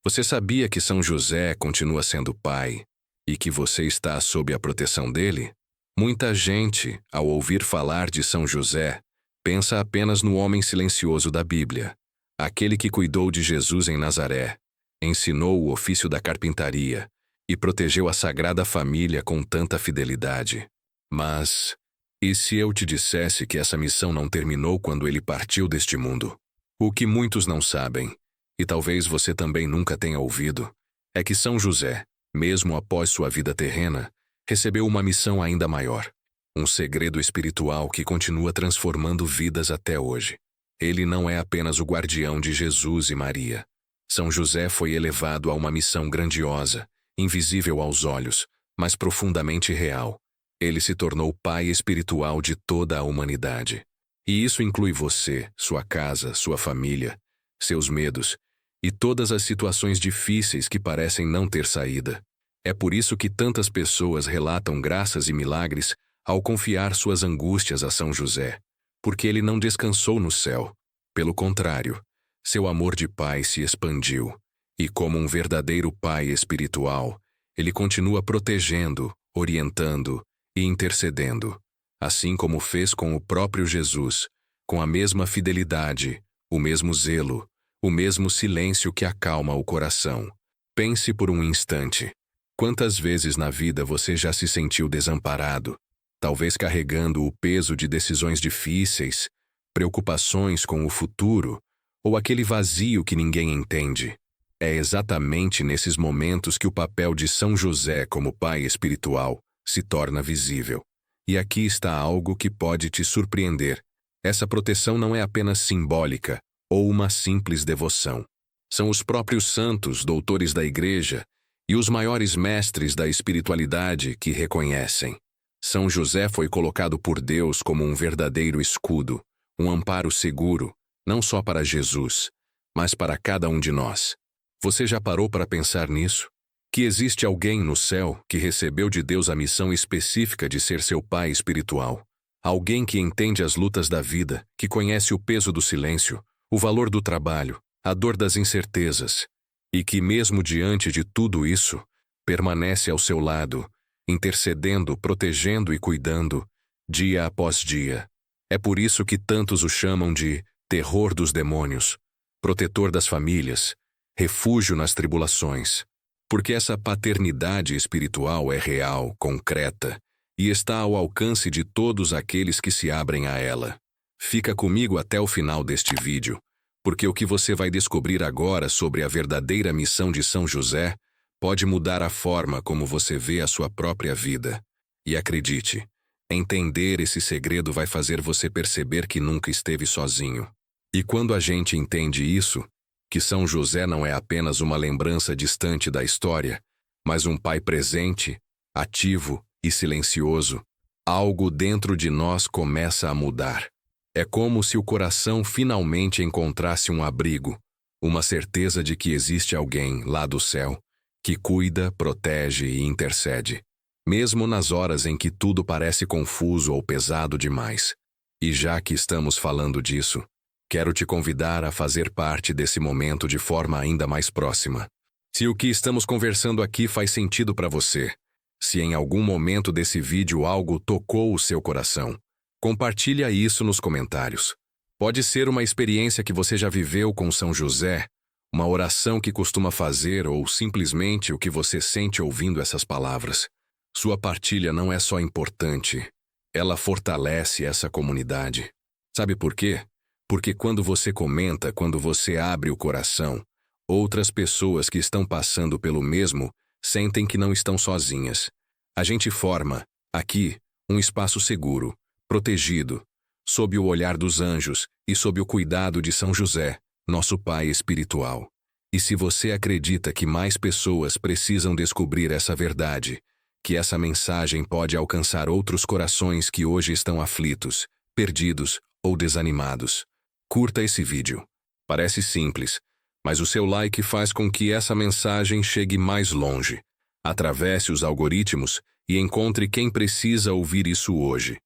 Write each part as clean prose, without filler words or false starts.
Você sabia que São José continua sendo pai e que você está sob a proteção dele? Muita gente, ao ouvir falar de São José, pensa apenas no homem silencioso da Bíblia, aquele que cuidou de Jesus em Nazaré, ensinou o ofício da carpintaria e protegeu a Sagrada Família com tanta fidelidade. Mas, e se eu te dissesse que essa missão não terminou quando ele partiu deste mundo? O que muitos não sabem, e talvez você também nunca tenha ouvido, é que São José, mesmo após sua vida terrena, recebeu uma missão ainda maior. Um segredo espiritual que continua transformando vidas até hoje. Ele não é apenas o guardião de Jesus e Maria. São José foi elevado a uma missão grandiosa, invisível aos olhos, mas profundamente real. Ele se tornou pai espiritual de toda a humanidade. E isso inclui você, sua casa, sua família, seus medos e todas as situações difíceis que parecem não ter saída. É por isso que tantas pessoas relatam graças e milagres ao confiar suas angústias a São José, porque ele não descansou no céu. Pelo contrário, seu amor de pai se expandiu, e como um verdadeiro pai espiritual, ele continua protegendo, orientando e intercedendo, assim como fez com o próprio Jesus, com a mesma fidelidade, o mesmo zelo, o mesmo silêncio que acalma o coração. Pense por um instante. Quantas vezes na vida você já se sentiu desamparado, talvez carregando o peso de decisões difíceis, preocupações com o futuro, ou aquele vazio que ninguém entende? É exatamente nesses momentos que o papel de São José como pai espiritual se torna visível. E aqui está algo que pode te surpreender. Essa proteção não é apenas simbólica ou uma simples devoção. São os próprios santos, doutores da Igreja, e os maiores mestres da espiritualidade que reconhecem. São José foi colocado por Deus como um verdadeiro escudo, um amparo seguro, não só para Jesus, mas para cada um de nós. Você já parou para pensar nisso? Que existe alguém no céu que recebeu de Deus a missão específica de ser seu pai espiritual. Alguém que entende as lutas da vida, que conhece o peso do silêncio, o valor do trabalho, a dor das incertezas, e que mesmo diante de tudo isso, permanece ao seu lado, intercedendo, protegendo e cuidando, dia após dia. É por isso que tantos o chamam de terror dos demônios, protetor das famílias, refúgio nas tribulações. Porque essa paternidade espiritual é real, concreta, e está ao alcance de todos aqueles que se abrem a ela. Fica comigo até o final deste vídeo, porque o que você vai descobrir agora sobre a verdadeira missão de São José pode mudar a forma como você vê a sua própria vida. E acredite, entender esse segredo vai fazer você perceber que nunca esteve sozinho. E quando a gente entende isso, que São José não é apenas uma lembrança distante da história, mas um pai presente, ativo e silencioso, algo dentro de nós começa a mudar. É como se o coração finalmente encontrasse um abrigo, uma certeza de que existe alguém lá do céu que cuida, protege e intercede, mesmo nas horas em que tudo parece confuso ou pesado demais. E já que estamos falando disso, quero te convidar a fazer parte desse momento de forma ainda mais próxima. Se o que estamos conversando aqui faz sentido para você, se em algum momento desse vídeo algo tocou o seu coração, compartilha isso nos comentários. Pode ser uma experiência que você já viveu com São José, uma oração que costuma fazer ou simplesmente o que você sente ouvindo essas palavras. Sua partilha não é só importante, ela fortalece essa comunidade. Sabe por quê? Porque quando você comenta, quando você abre o coração, outras pessoas que estão passando pelo mesmo sentem que não estão sozinhas. A gente forma, aqui, um espaço seguro, protegido, sob o olhar dos anjos e sob o cuidado de São José, nosso pai espiritual. E se você acredita que mais pessoas precisam descobrir essa verdade, que essa mensagem pode alcançar outros corações que hoje estão aflitos, perdidos ou desanimados, curta esse vídeo. Parece simples, mas o seu like faz com que essa mensagem chegue mais longe. Atravesse os algoritmos e encontre quem precisa ouvir isso hoje.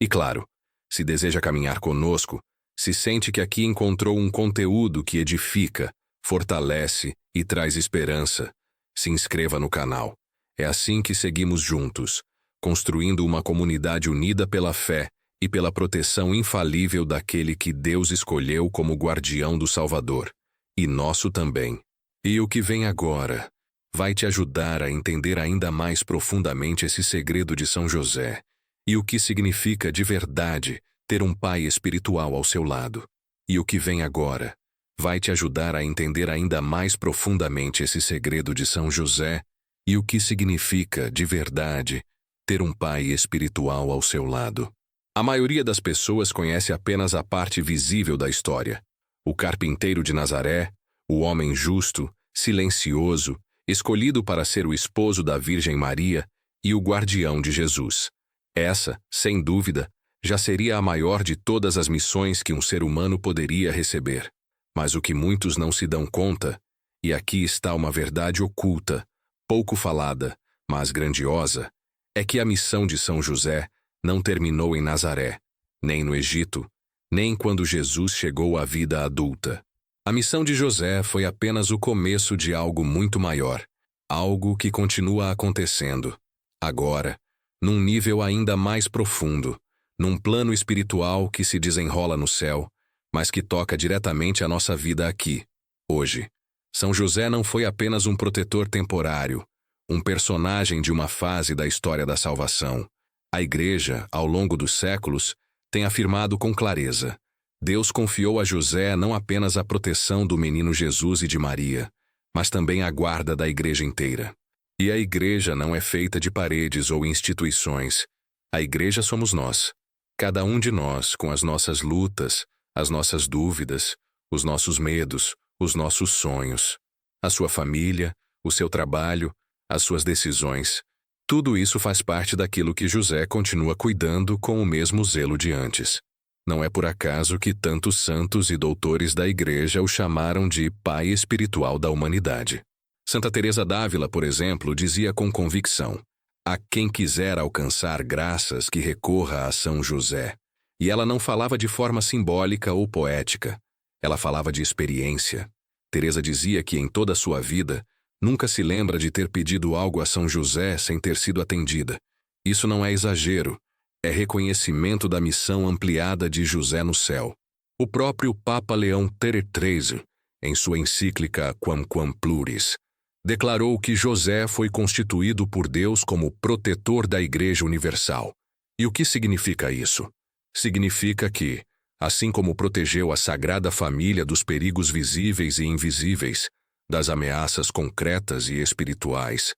E claro, se deseja caminhar conosco, se sente que aqui encontrou um conteúdo que edifica, fortalece e traz esperança. Se inscreva no canal. É assim que seguimos juntos, construindo uma comunidade unida pela fé e pela proteção infalível daquele que Deus escolheu como guardião do Salvador, e nosso também. E o que vem agora vai te ajudar a entender ainda mais profundamente esse segredo de São José e o que significa de verdade ter um pai espiritual ao seu lado. E o que vem agora vai te ajudar a entender ainda mais profundamente esse segredo de São José e o que significa, de verdade, ter um pai espiritual ao seu lado. A maioria das pessoas conhece apenas a parte visível da história. O carpinteiro de Nazaré, o homem justo, silencioso, escolhido para ser o esposo da Virgem Maria e o guardião de Jesus. Essa, sem dúvida, já seria a maior de todas as missões que um ser humano poderia receber. Mas o que muitos não se dão conta, e aqui está uma verdade oculta, pouco falada, mas grandiosa, é que a missão de São José não terminou em Nazaré, nem no Egito, nem quando Jesus chegou à vida adulta. A missão de José foi apenas o começo de algo muito maior, algo que continua acontecendo, agora, num nível ainda mais profundo, num plano espiritual que se desenrola no céu, mas que toca diretamente a nossa vida aqui, hoje. São José não foi apenas um protetor temporário, um personagem de uma fase da história da salvação. A Igreja, ao longo dos séculos, tem afirmado com clareza: Deus confiou a José não apenas a proteção do menino Jesus e de Maria, mas também a guarda da Igreja inteira. E a Igreja não é feita de paredes ou instituições. A Igreja somos nós. Cada um de nós, com as nossas lutas, as nossas dúvidas, os nossos medos, os nossos sonhos, a sua família, o seu trabalho, as suas decisões. Tudo isso faz parte daquilo que José continua cuidando com o mesmo zelo de antes. Não é por acaso que tantos santos e doutores da Igreja o chamaram de pai espiritual da humanidade. Santa Teresa d'Ávila, por exemplo, dizia com convicção: a quem quiser alcançar graças que recorra a São José. E ela não falava de forma simbólica ou poética. Ela falava de experiência. Teresa dizia que em toda a sua vida, nunca se lembra de ter pedido algo a São José sem ter sido atendida. Isso não é exagero, é reconhecimento da missão ampliada de José no céu. O próprio Papa Leão XIII, em sua encíclica Quamquam Pluris, declarou que José foi constituído por Deus como protetor da Igreja Universal. E o que significa isso? Significa que, assim como protegeu a Sagrada Família dos perigos visíveis e invisíveis, das ameaças concretas e espirituais,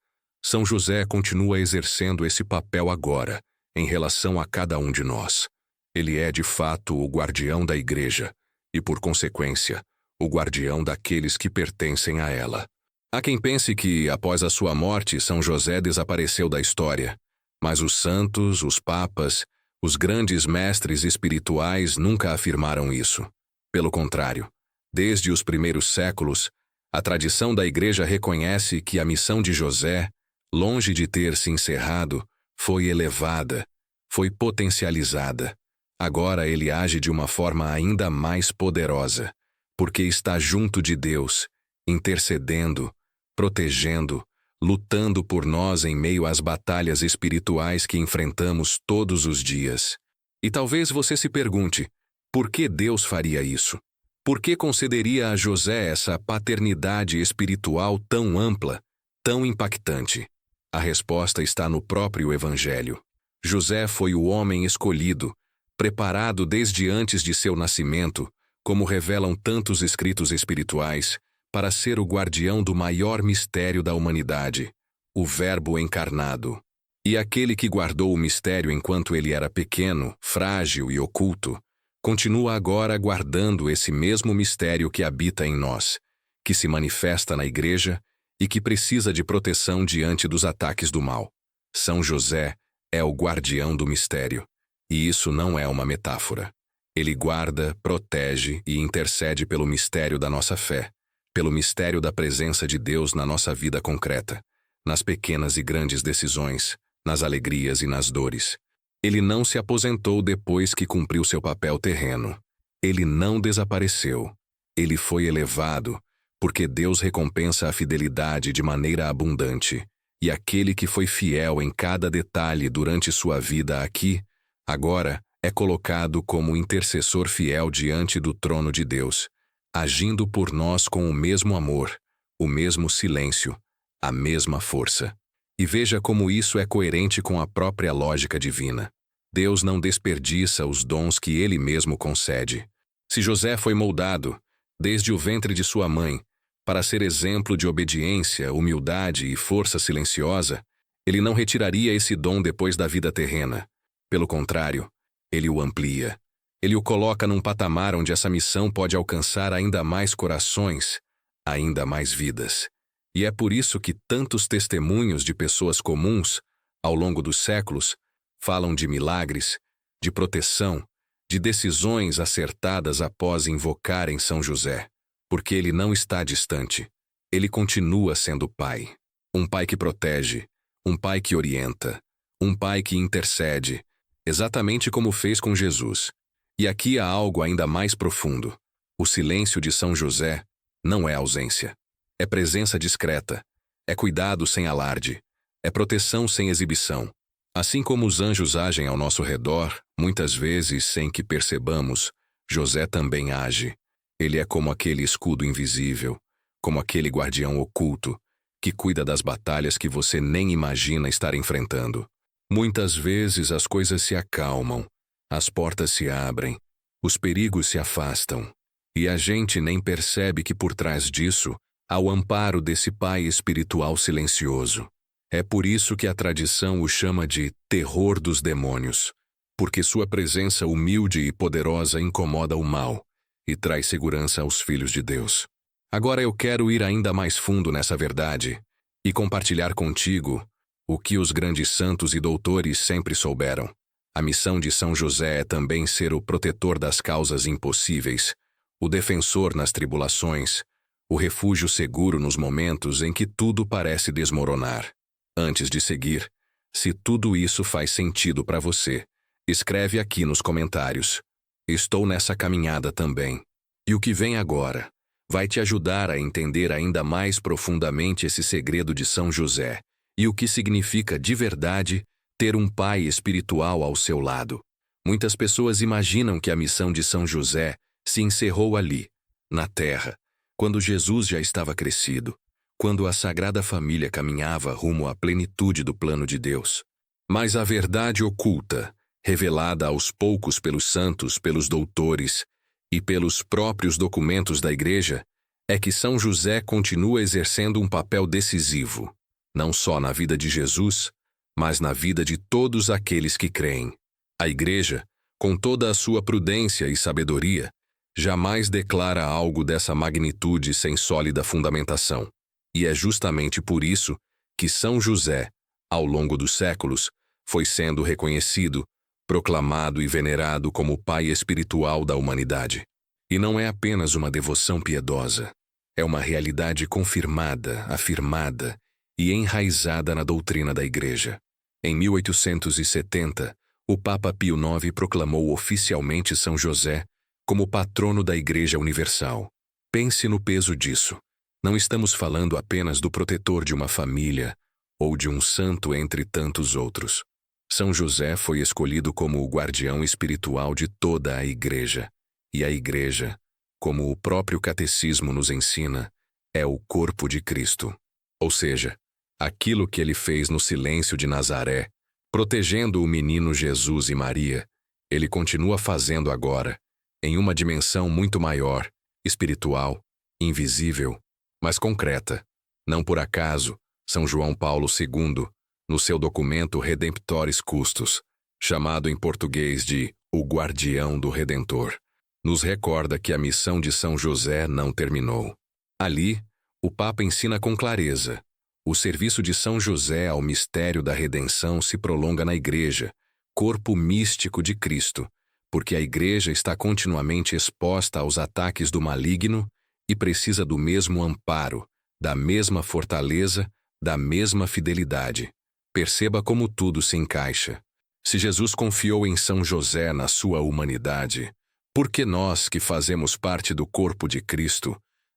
São José continua exercendo esse papel agora, em relação a cada um de nós. Ele é, de fato, o guardião da Igreja e, por consequência, o guardião daqueles que pertencem a ela. Há quem pense que, após a sua morte, São José desapareceu da história, mas os santos, os papas, os grandes mestres espirituais nunca afirmaram isso. Pelo contrário, desde os primeiros séculos, a tradição da Igreja reconhece que a missão de José, longe de ter se encerrado, foi elevada, foi potencializada. Agora ele age de uma forma ainda mais poderosa, porque está junto de Deus, intercedendo, protegendo, lutando por nós em meio às batalhas espirituais que enfrentamos todos os dias. E talvez você se pergunte, por que Deus faria isso? Por que concederia a José essa paternidade espiritual tão ampla, tão impactante? A resposta está no próprio Evangelho. José foi o homem escolhido, preparado desde antes de seu nascimento, como revelam tantos escritos espirituais, para ser o guardião do maior mistério da humanidade, o Verbo encarnado. E aquele que guardou o mistério enquanto ele era pequeno, frágil e oculto, continua agora guardando esse mesmo mistério que habita em nós, que se manifesta na Igreja e que precisa de proteção diante dos ataques do mal. São José é o guardião do mistério, e isso não é uma metáfora. Ele guarda, protege e intercede pelo mistério da nossa fé, pelo mistério da presença de Deus na nossa vida concreta, nas pequenas e grandes decisões, nas alegrias e nas dores. Ele não se aposentou depois que cumpriu seu papel terreno. Ele não desapareceu. Ele foi elevado, porque Deus recompensa a fidelidade de maneira abundante, e aquele que foi fiel em cada detalhe durante sua vida aqui, agora é colocado como intercessor fiel diante do trono de Deus, agindo por nós com o mesmo amor, o mesmo silêncio, a mesma força. E veja como isso é coerente com a própria lógica divina. Deus não desperdiça os dons que Ele mesmo concede. Se José foi moldado, desde o ventre de sua mãe, para ser exemplo de obediência, humildade e força silenciosa, Ele não retiraria esse dom depois da vida terrena. Pelo contrário, Ele o amplia. Ele o coloca num patamar onde essa missão pode alcançar ainda mais corações, ainda mais vidas. E é por isso que tantos testemunhos de pessoas comuns, ao longo dos séculos, falam de milagres, de proteção, de decisões acertadas após invocarem São José. Porque ele não está distante. Ele continua sendo pai. Um pai que protege, um pai que orienta, um pai que intercede, exatamente como fez com Jesus. E aqui há algo ainda mais profundo. O silêncio de São José não é ausência. É presença discreta. É cuidado sem alarde. É proteção sem exibição. Assim como os anjos agem ao nosso redor, muitas vezes sem que percebamos, José também age. Ele é como aquele escudo invisível, como aquele guardião oculto, que cuida das batalhas que você nem imagina estar enfrentando. Muitas vezes as coisas se acalmam, as portas se abrem, os perigos se afastam, e a gente nem percebe que por trás disso há o amparo desse Pai espiritual silencioso. É por isso que a tradição o chama de terror dos demônios, porque sua presença humilde e poderosa incomoda o mal e traz segurança aos filhos de Deus. Agora eu quero ir ainda mais fundo nessa verdade e compartilhar contigo o que os grandes santos e doutores sempre souberam. A missão de São José é também ser o protetor das causas impossíveis, o defensor nas tribulações, o refúgio seguro nos momentos em que tudo parece desmoronar. Antes de seguir, se tudo isso faz sentido para você, escreve aqui nos comentários. Estou nessa caminhada também. E o que vem agora vai te ajudar a entender ainda mais profundamente esse segredo de São José e o que significa de verdade ter um pai espiritual ao seu lado. Muitas pessoas imaginam que a missão de São José se encerrou ali, na terra, quando Jesus já estava crescido, quando a Sagrada Família caminhava rumo à plenitude do plano de Deus. Mas a verdade oculta, revelada aos poucos pelos santos, pelos doutores e pelos próprios documentos da Igreja, é que São José continua exercendo um papel decisivo, não só na vida de Jesus, mas na vida de todos aqueles que creem. A Igreja, com toda a sua prudência e sabedoria, jamais declara algo dessa magnitude sem sólida fundamentação. E é justamente por isso que São José, ao longo dos séculos, foi sendo reconhecido, proclamado e venerado como o pai espiritual da humanidade. E não é apenas uma devoção piedosa, é uma realidade confirmada, afirmada e enraizada na doutrina da Igreja. Em 1870, o Papa Pio IX proclamou oficialmente São José como patrono da Igreja Universal. Pense no peso disso. Não estamos falando apenas do protetor de uma família ou de um santo entre tantos outros. São José foi escolhido como o guardião espiritual de toda a Igreja. E a Igreja, como o próprio Catecismo nos ensina, é o corpo de Cristo. Ou seja, aquilo que ele fez no silêncio de Nazaré, protegendo o menino Jesus e Maria, ele continua fazendo agora, em uma dimensão muito maior, espiritual, invisível, mas concreta. Não por acaso, São João Paulo II, no seu documento Redemptoris Custos, chamado em português de O Guardião do Redentor, nos recorda que a missão de São José não terminou. Ali, o Papa ensina com clareza: o serviço de São José ao mistério da redenção se prolonga na Igreja, corpo místico de Cristo, porque a Igreja está continuamente exposta aos ataques do maligno e precisa do mesmo amparo, da mesma fortaleza, da mesma fidelidade. Perceba como tudo se encaixa. Se Jesus confiou em São José na sua humanidade, por que nós, que fazemos parte do corpo de Cristo,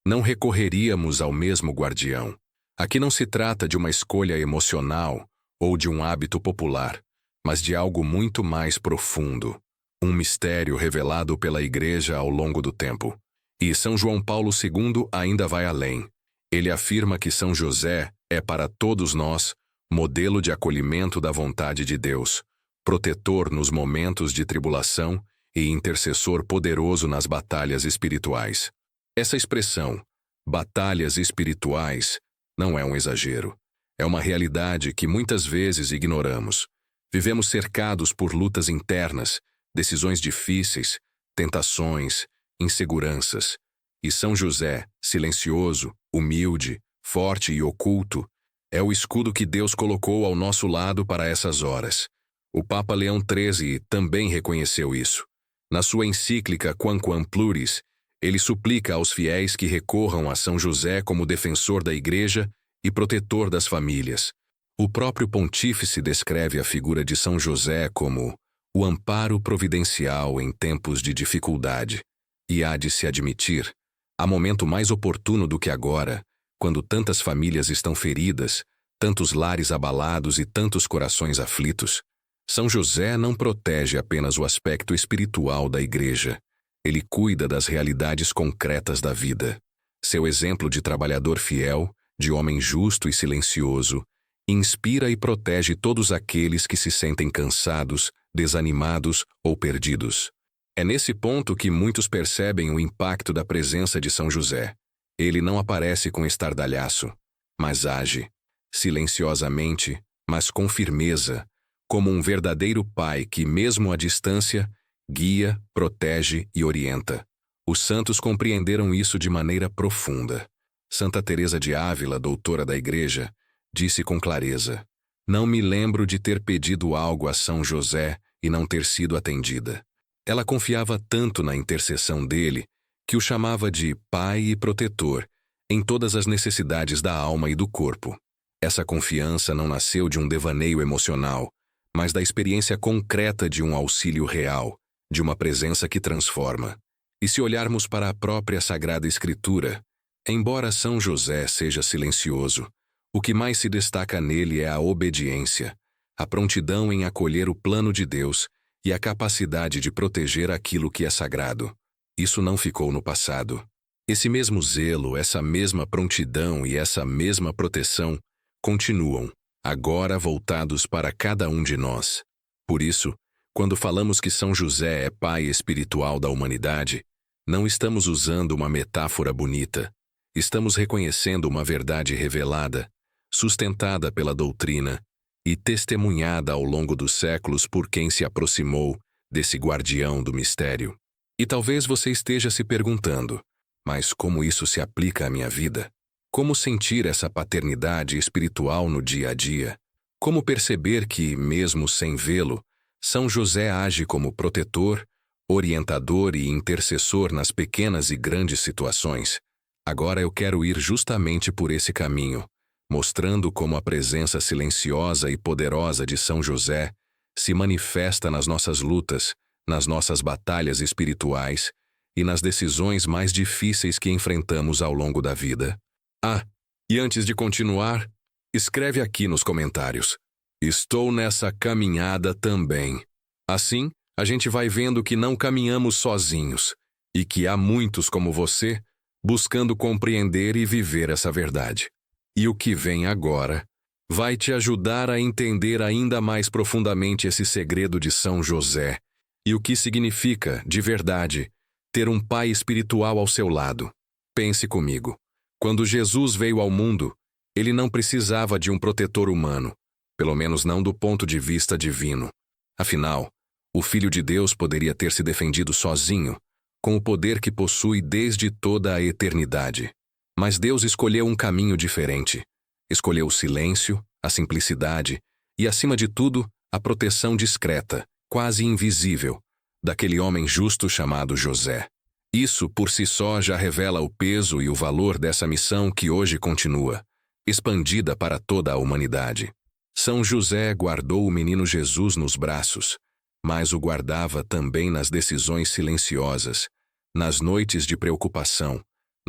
não recorreríamos ao mesmo guardião. Aqui não se trata de uma escolha emocional ou de um hábito popular, mas de algo muito mais profundo, um mistério revelado pela Igreja ao longo do tempo. E São João Paulo II ainda vai além. Ele afirma que São José é para todos nós modelo de acolhimento da vontade de Deus, protetor nos momentos de tribulação e intercessor poderoso nas batalhas espirituais. Essa expressão, batalhas espirituais, não é um exagero. É uma realidade que muitas vezes ignoramos. Vivemos cercados por lutas internas, decisões difíceis, tentações, inseguranças. E São José, silencioso, humilde, forte e oculto, é o escudo que Deus colocou ao nosso lado para essas horas. O Papa Leão XIII também reconheceu isso. Na sua encíclica Quamquam Pluris, ele suplica aos fiéis que recorram a São José como defensor da Igreja e protetor das famílias. O próprio pontífice descreve a figura de São José como o amparo providencial em tempos de dificuldade. E há de se admitir, há momento mais oportuno do que agora, quando tantas famílias estão feridas, tantos lares abalados e tantos corações aflitos. São José não protege apenas o aspecto espiritual da Igreja. Ele cuida das realidades concretas da vida. Seu exemplo de trabalhador fiel, de homem justo e silencioso, inspira e protege todos aqueles que se sentem cansados, desanimados ou perdidos. É nesse ponto que muitos percebem o impacto da presença de São José. Ele não aparece com estardalhaço, mas age, silenciosamente, mas com firmeza, como um verdadeiro pai que, mesmo à distância, guia, protege e orienta. Os santos compreenderam isso de maneira profunda. Santa Teresa de Ávila, doutora da Igreja, disse com clareza: "Não me lembro de ter pedido algo a São José e não ter sido atendida." Ela confiava tanto na intercessão dele que o chamava de pai e protetor em todas as necessidades da alma e do corpo. Essa confiança não nasceu de um devaneio emocional, mas da experiência concreta de um auxílio real, de uma presença que transforma. E se olharmos para a própria Sagrada Escritura, embora São José seja silencioso, o que mais se destaca nele é a obediência, a prontidão em acolher o plano de Deus e a capacidade de proteger aquilo que é sagrado. Isso não ficou no passado. Esse mesmo zelo, essa mesma prontidão e essa mesma proteção continuam, agora voltados para cada um de nós. Por isso, quando falamos que São José é pai espiritual da humanidade, não estamos usando uma metáfora bonita. Estamos reconhecendo uma verdade revelada, sustentada pela doutrina e testemunhada ao longo dos séculos por quem se aproximou desse guardião do mistério. E talvez você esteja se perguntando: mas como isso se aplica à minha vida? Como sentir essa paternidade espiritual no dia a dia? Como perceber que, mesmo sem vê-lo, São José age como protetor, orientador e intercessor nas pequenas e grandes situações? Agora eu quero ir justamente por esse caminho, mostrando como a presença silenciosa e poderosa de São José se manifesta nas nossas lutas, nas nossas batalhas espirituais e nas decisões mais difíceis que enfrentamos ao longo da vida. Ah, e antes de continuar, escreve aqui nos comentários: "Estou nessa caminhada também." Assim, a gente vai vendo que não caminhamos sozinhos e que há muitos como você buscando compreender e viver essa verdade. E o que vem agora vai te ajudar a entender ainda mais profundamente esse segredo de São José e o que significa, de verdade, ter um pai espiritual ao seu lado. Pense comigo. Quando Jesus veio ao mundo, ele não precisava de um protetor humano, pelo menos não do ponto de vista divino. Afinal, o Filho de Deus poderia ter se defendido sozinho, com o poder que possui desde toda a eternidade. Mas Deus escolheu um caminho diferente. Escolheu o silêncio, a simplicidade e, acima de tudo, a proteção discreta, quase invisível, daquele homem justo chamado José. Isso, por si só, já revela o peso e o valor dessa missão que hoje continua, expandida para toda a humanidade. São José guardou o menino Jesus nos braços, mas o guardava também nas decisões silenciosas, nas noites de preocupação,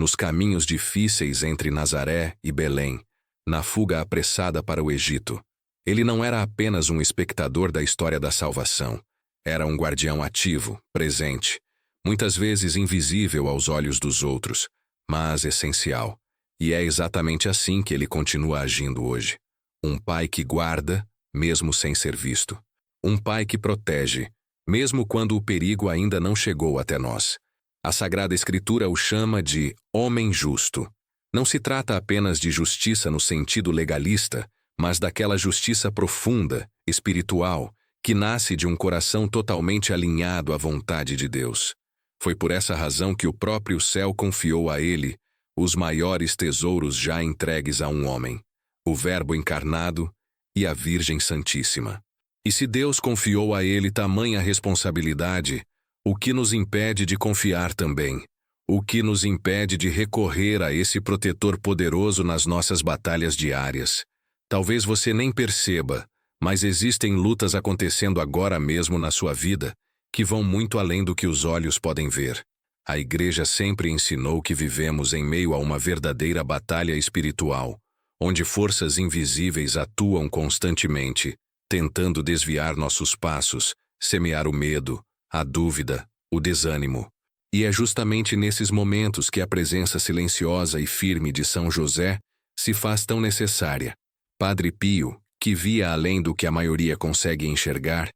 nos caminhos difíceis entre Nazaré e Belém, na fuga apressada para o Egito. Ele não era apenas um espectador da história da salvação. Era um guardião ativo, presente, muitas vezes invisível aos olhos dos outros, mas essencial. E é exatamente assim que ele continua agindo hoje. Um pai que guarda, mesmo sem ser visto. Um pai que protege, mesmo quando o perigo ainda não chegou até nós. A Sagrada Escritura o chama de homem justo. Não se trata apenas de justiça no sentido legalista, mas daquela justiça profunda, espiritual, que nasce de um coração totalmente alinhado à vontade de Deus. Foi por essa razão que o próprio céu confiou a ele os maiores tesouros já entregues a um homem, o Verbo encarnado e a Virgem Santíssima. E se Deus confiou a ele tamanha responsabilidade, o que nos impede de confiar também? O que nos impede de recorrer a esse protetor poderoso nas nossas batalhas diárias? Talvez você nem perceba, mas existem lutas acontecendo agora mesmo na sua vida que vão muito além do que os olhos podem ver. A Igreja sempre ensinou que vivemos em meio a uma verdadeira batalha espiritual, onde forças invisíveis atuam constantemente, tentando desviar nossos passos, semear o medo, a dúvida, o desânimo. E é justamente nesses momentos que a presença silenciosa e firme de São José se faz tão necessária. Padre Pio, que via além do que a maioria consegue enxergar,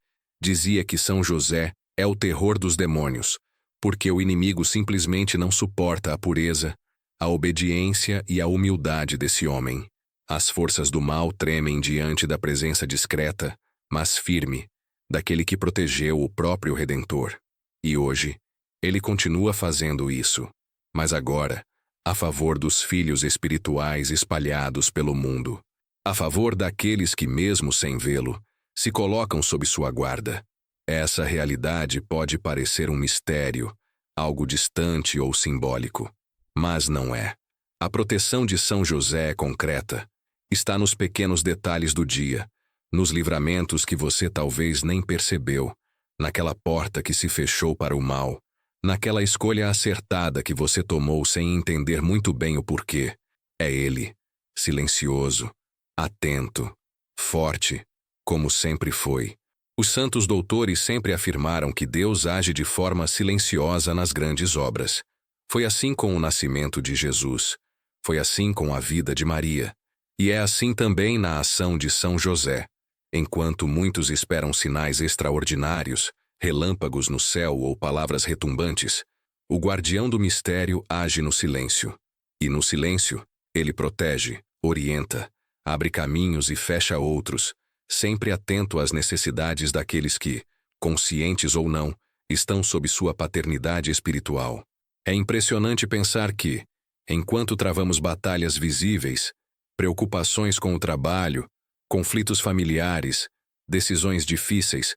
dizia que São José é o terror dos demônios, porque o inimigo simplesmente não suporta a pureza, a obediência e a humildade desse homem. As forças do mal tremem diante da presença discreta, mas firme, daquele que protegeu o próprio Redentor. E hoje, ele continua fazendo isso, mas agora, a favor dos filhos espirituais espalhados pelo mundo, a favor daqueles que, mesmo sem vê-lo, se colocam sob sua guarda. Essa realidade pode parecer um mistério, algo distante ou simbólico, mas não é. A proteção de São José é concreta. Está nos pequenos detalhes do dia, nos livramentos que você talvez nem percebeu, naquela porta que se fechou para o mal, naquela escolha acertada que você tomou sem entender muito bem o porquê. É ele, silencioso, atento, forte, como sempre foi. Os santos doutores sempre afirmaram que Deus age de forma silenciosa nas grandes obras. Foi assim com o nascimento de Jesus. Foi assim com a vida de Maria. E é assim também na ação de São José. Enquanto muitos esperam sinais extraordinários, relâmpagos no céu ou palavras retumbantes, o guardião do mistério age no silêncio. E no silêncio, ele protege, orienta, abre caminhos e fecha outros, sempre atento às necessidades daqueles que, conscientes ou não, estão sob sua paternidade espiritual. É impressionante pensar que, enquanto travamos batalhas visíveis, preocupações com o trabalho, conflitos familiares, decisões difíceis,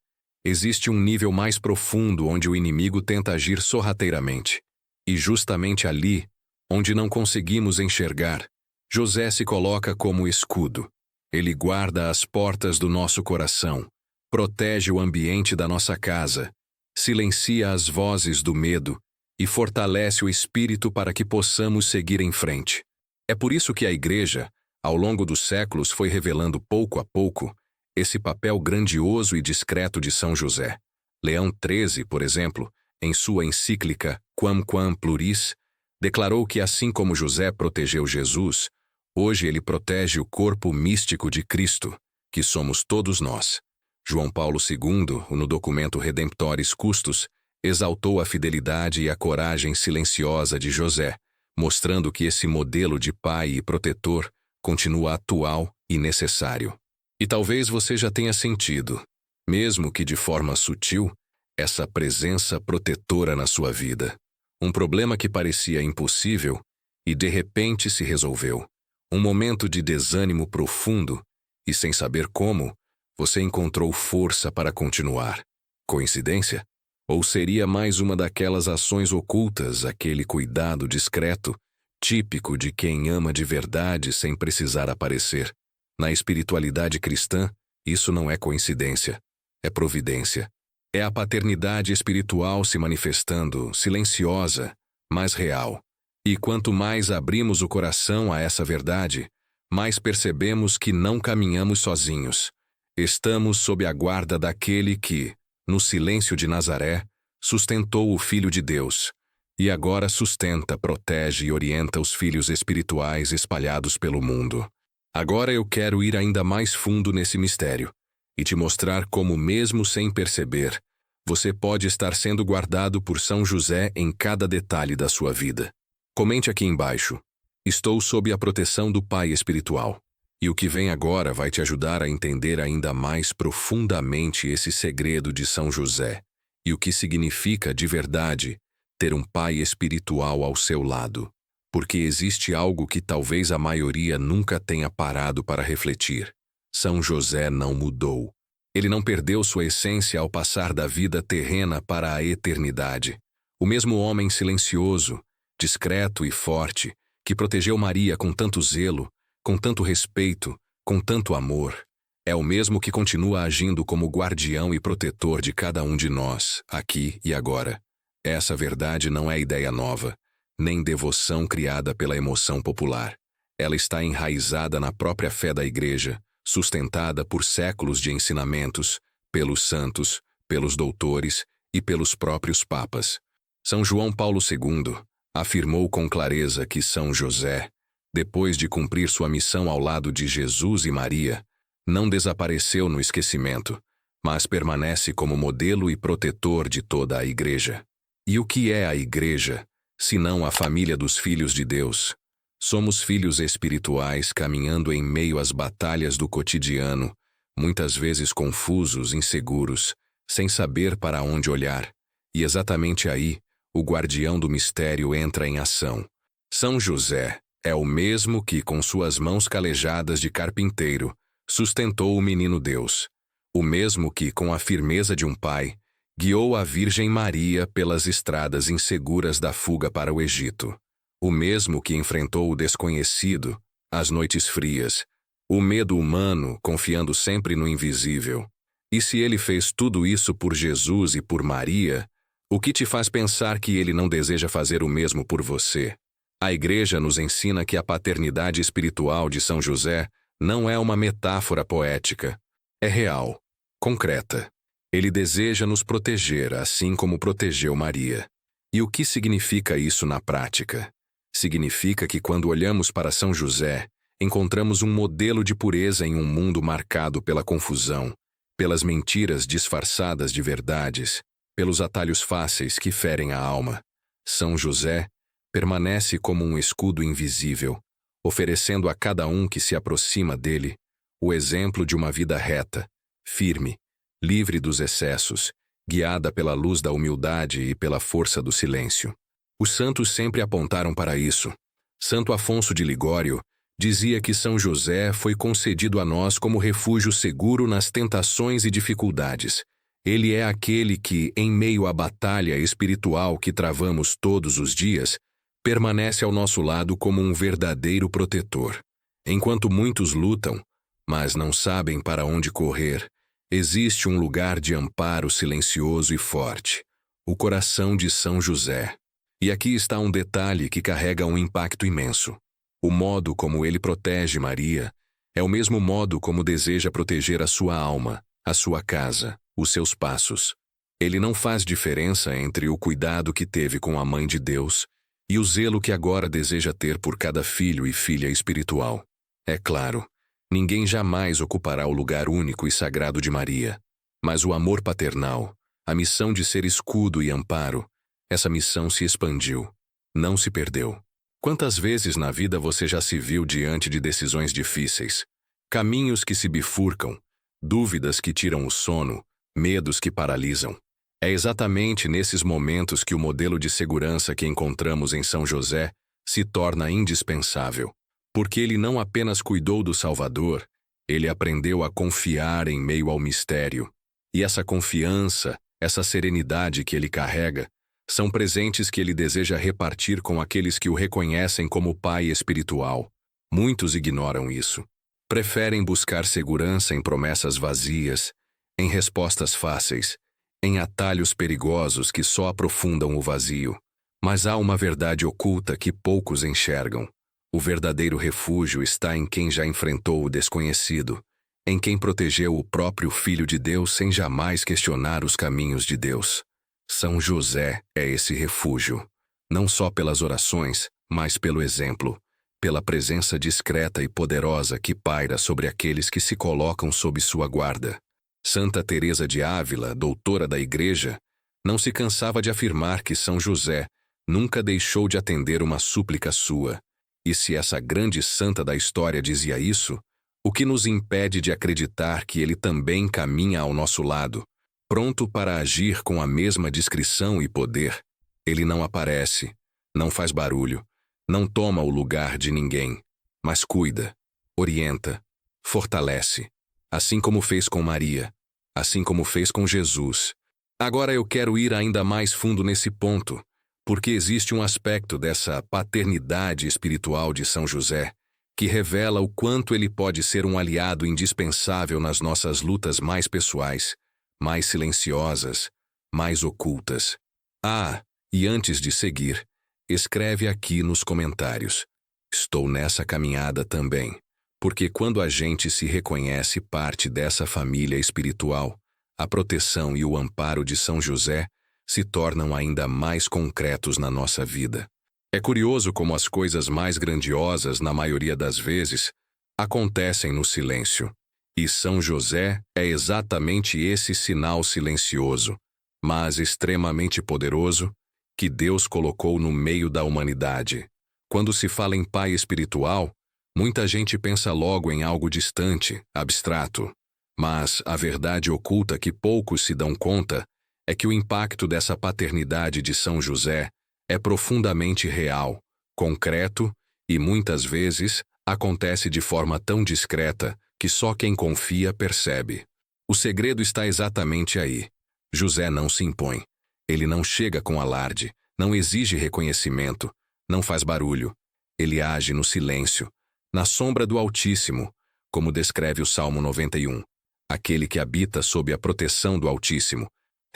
existe um nível mais profundo onde o inimigo tenta agir sorrateiramente. E justamente ali, onde não conseguimos enxergar, José se coloca como escudo. Ele guarda as portas do nosso coração, protege o ambiente da nossa casa, silencia as vozes do medo e fortalece o espírito para que possamos seguir em frente. É por isso que a Igreja, ao longo dos séculos, foi revelando pouco a pouco esse papel grandioso e discreto de São José. Leão XIII, por exemplo, em sua encíclica Quamquam Pluris, declarou que assim como José protegeu Jesus, hoje ele protege o corpo místico de Cristo, que somos todos nós. João Paulo II, no documento Redemptoris Custos, exaltou a fidelidade e a coragem silenciosa de José, mostrando que esse modelo de pai e protetor continua atual e necessário. E talvez você já tenha sentido, mesmo que de forma sutil, essa presença protetora na sua vida. Um problema que parecia impossível e de repente se resolveu. Um momento de desânimo profundo e, sem saber como, você encontrou força para continuar. Coincidência? Ou seria mais uma daquelas ações ocultas, aquele cuidado discreto, típico de quem ama de verdade sem precisar aparecer? Na espiritualidade cristã, isso não é coincidência, é providência. É a paternidade espiritual se manifestando, silenciosa, mas real. E quanto mais abrimos o coração a essa verdade, mais percebemos que não caminhamos sozinhos. Estamos sob a guarda daquele que, no silêncio de Nazaré, sustentou o Filho de Deus, e agora sustenta, protege e orienta os filhos espirituais espalhados pelo mundo. Agora eu quero ir ainda mais fundo nesse mistério e te mostrar como, mesmo sem perceber, você pode estar sendo guardado por São José em cada detalhe da sua vida. Comente aqui embaixo: estou sob a proteção do Pai espiritual. E o que vem agora vai te ajudar a entender ainda mais profundamente esse segredo de São José e o que significa de verdade ter um pai espiritual ao seu lado. Porque existe algo que talvez a maioria nunca tenha parado para refletir. São José não mudou. Ele não perdeu sua essência ao passar da vida terrena para a eternidade. O mesmo homem silencioso, discreto e forte, que protegeu Maria com tanto zelo, com tanto respeito, com tanto amor, é o mesmo que continua agindo como guardião e protetor de cada um de nós, aqui e agora. Essa verdade não é ideia nova, nem devoção criada pela emoção popular. Ela está enraizada na própria fé da Igreja, sustentada por séculos de ensinamentos, pelos santos, pelos doutores e pelos próprios papas. São João Paulo II afirmou com clareza que São José, depois de cumprir sua missão ao lado de Jesus e Maria, não desapareceu no esquecimento, mas permanece como modelo e protetor de toda a Igreja. E o que é a Igreja, senão a família dos filhos de Deus? Somos filhos espirituais caminhando em meio às batalhas do cotidiano, muitas vezes confusos, inseguros, sem saber para onde olhar. E exatamente aí, o guardião do mistério entra em ação. São José é o mesmo que, com suas mãos calejadas de carpinteiro, sustentou o menino Deus. O mesmo que, com a firmeza de um pai, guiou a Virgem Maria pelas estradas inseguras da fuga para o Egito. O mesmo que enfrentou o desconhecido, as noites frias, o medo humano, confiando sempre no invisível. E se ele fez tudo isso por Jesus e por Maria, o que te faz pensar que ele não deseja fazer o mesmo por você? A Igreja nos ensina que a paternidade espiritual de São José não é uma metáfora poética. É real, concreta. Ele deseja nos proteger, assim como protegeu Maria. E o que significa isso na prática? Significa que quando olhamos para São José, encontramos um modelo de pureza em um mundo marcado pela confusão, pelas mentiras disfarçadas de verdades, pelos atalhos fáceis que ferem a alma. São José permanece como um escudo invisível, oferecendo a cada um que se aproxima dele o exemplo de uma vida reta, firme, livre dos excessos, guiada pela luz da humildade e pela força do silêncio. Os santos sempre apontaram para isso. Santo Afonso de Ligório dizia que São José foi concedido a nós como refúgio seguro nas tentações e dificuldades. Ele é aquele que, em meio à batalha espiritual que travamos todos os dias, permanece ao nosso lado como um verdadeiro protetor. Enquanto muitos lutam, mas não sabem para onde correr, existe um lugar de amparo silencioso e forte, o coração de São José. E aqui está um detalhe que carrega um impacto imenso. O modo como ele protege Maria é o mesmo modo como deseja proteger a sua alma, a sua casa, os seus passos. Ele não faz diferença entre o cuidado que teve com a Mãe de Deus e o zelo que agora deseja ter por cada filho e filha espiritual. É claro, ninguém jamais ocupará o lugar único e sagrado de Maria, mas o amor paternal, a missão de ser escudo e amparo, essa missão se expandiu, não se perdeu. Quantas vezes na vida você já se viu diante de decisões difíceis, caminhos que se bifurcam, dúvidas que tiram o sono, medos que paralisam? É exatamente nesses momentos que o modelo de segurança que encontramos em São José se torna indispensável, porque ele não apenas cuidou do Salvador, ele aprendeu a confiar em meio ao mistério. E essa confiança, essa serenidade que ele carrega, são presentes que ele deseja repartir com aqueles que o reconhecem como pai espiritual. Muitos ignoram isso. Preferem buscar segurança em promessas vazias, em respostas fáceis, em atalhos perigosos que só aprofundam o vazio. Mas há uma verdade oculta que poucos enxergam. O verdadeiro refúgio está em quem já enfrentou o desconhecido, em quem protegeu o próprio Filho de Deus sem jamais questionar os caminhos de Deus. São José é esse refúgio, não só pelas orações, mas pelo exemplo, pela presença discreta e poderosa que paira sobre aqueles que se colocam sob sua guarda. Santa Teresa de Ávila, doutora da Igreja, não se cansava de afirmar que São José nunca deixou de atender uma súplica sua. E se essa grande santa da história dizia isso, o que nos impede de acreditar que ele também caminha ao nosso lado, pronto para agir com a mesma discrição e poder? Ele não aparece, não faz barulho, não toma o lugar de ninguém, mas cuida, orienta, fortalece, assim como fez com Maria, assim como fez com Jesus. Agora eu quero ir ainda mais fundo nesse ponto, porque existe um aspecto dessa paternidade espiritual de São José que revela o quanto ele pode ser um aliado indispensável nas nossas lutas mais pessoais, mais silenciosas, mais ocultas. Ah, e antes de seguir, escreve aqui nos comentários: estou nessa caminhada também, porque quando a gente se reconhece parte dessa família espiritual, a proteção e o amparo de São José se tornam ainda mais concretos na nossa vida. É curioso como as coisas mais grandiosas, na maioria das vezes, acontecem no silêncio. E São José é exatamente esse sinal silencioso, mas extremamente poderoso, que Deus colocou no meio da humanidade. Quando se fala em pai espiritual, muita gente pensa logo em algo distante, abstrato. Mas a verdade oculta que poucos se dão conta é que o impacto dessa paternidade de São José é profundamente real, concreto e, muitas vezes, acontece de forma tão discreta que só quem confia percebe. O segredo está exatamente aí. José não se impõe. Ele não chega com alarde, não exige reconhecimento, não faz barulho. Ele age no silêncio, na sombra do Altíssimo, como descreve o Salmo 91. Aquele que habita sob a proteção do Altíssimo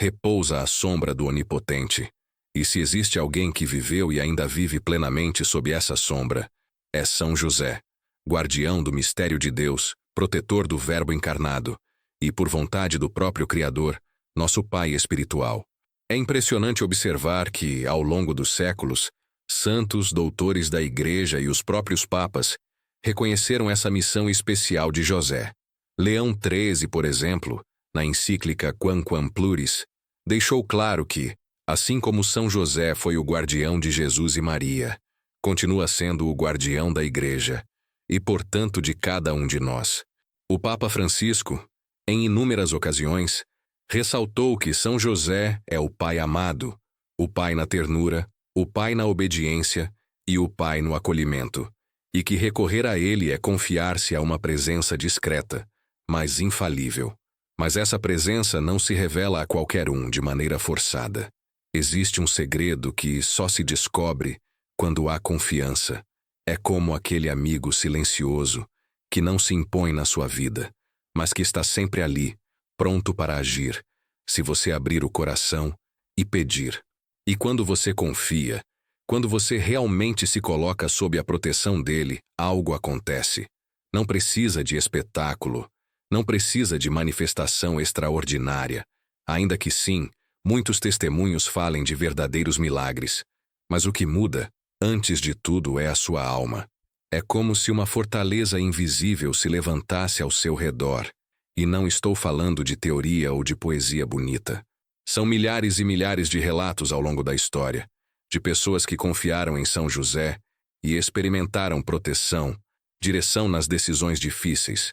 repousa à sombra do Onipotente. E se existe alguém que viveu e ainda vive plenamente sob essa sombra, é São José, guardião do mistério de Deus, protetor do Verbo encarnado, e por vontade do próprio Criador, nosso Pai espiritual. É impressionante observar que, ao longo dos séculos, santos, doutores da Igreja e os próprios papas reconheceram essa missão especial de José. Leão XIII, por exemplo, na encíclica Quamquam Pluris, deixou claro que, assim como São José foi o guardião de Jesus e Maria, continua sendo o guardião da Igreja, e portanto de cada um de nós. O Papa Francisco, em inúmeras ocasiões, ressaltou que São José é o pai amado, o pai na ternura, o pai na obediência e o pai no acolhimento, e que recorrer a ele é confiar-se a uma presença discreta, mas infalível. Mas essa presença não se revela a qualquer um de maneira forçada. Existe um segredo que só se descobre quando há confiança. É como aquele amigo silencioso que não se impõe na sua vida, mas que está sempre ali, pronto para agir, se você abrir o coração e pedir. E quando você confia, quando você realmente se coloca sob a proteção dele, algo acontece. Não precisa de espetáculo, não precisa de manifestação extraordinária, ainda que sim, muitos testemunhos falem de verdadeiros milagres. Mas o que muda, antes de tudo, é a sua alma. É como se uma fortaleza invisível se levantasse ao seu redor. E não estou falando de teoria ou de poesia bonita. São milhares e milhares de relatos ao longo da história, de pessoas que confiaram em São José e experimentaram proteção, direção nas decisões difíceis,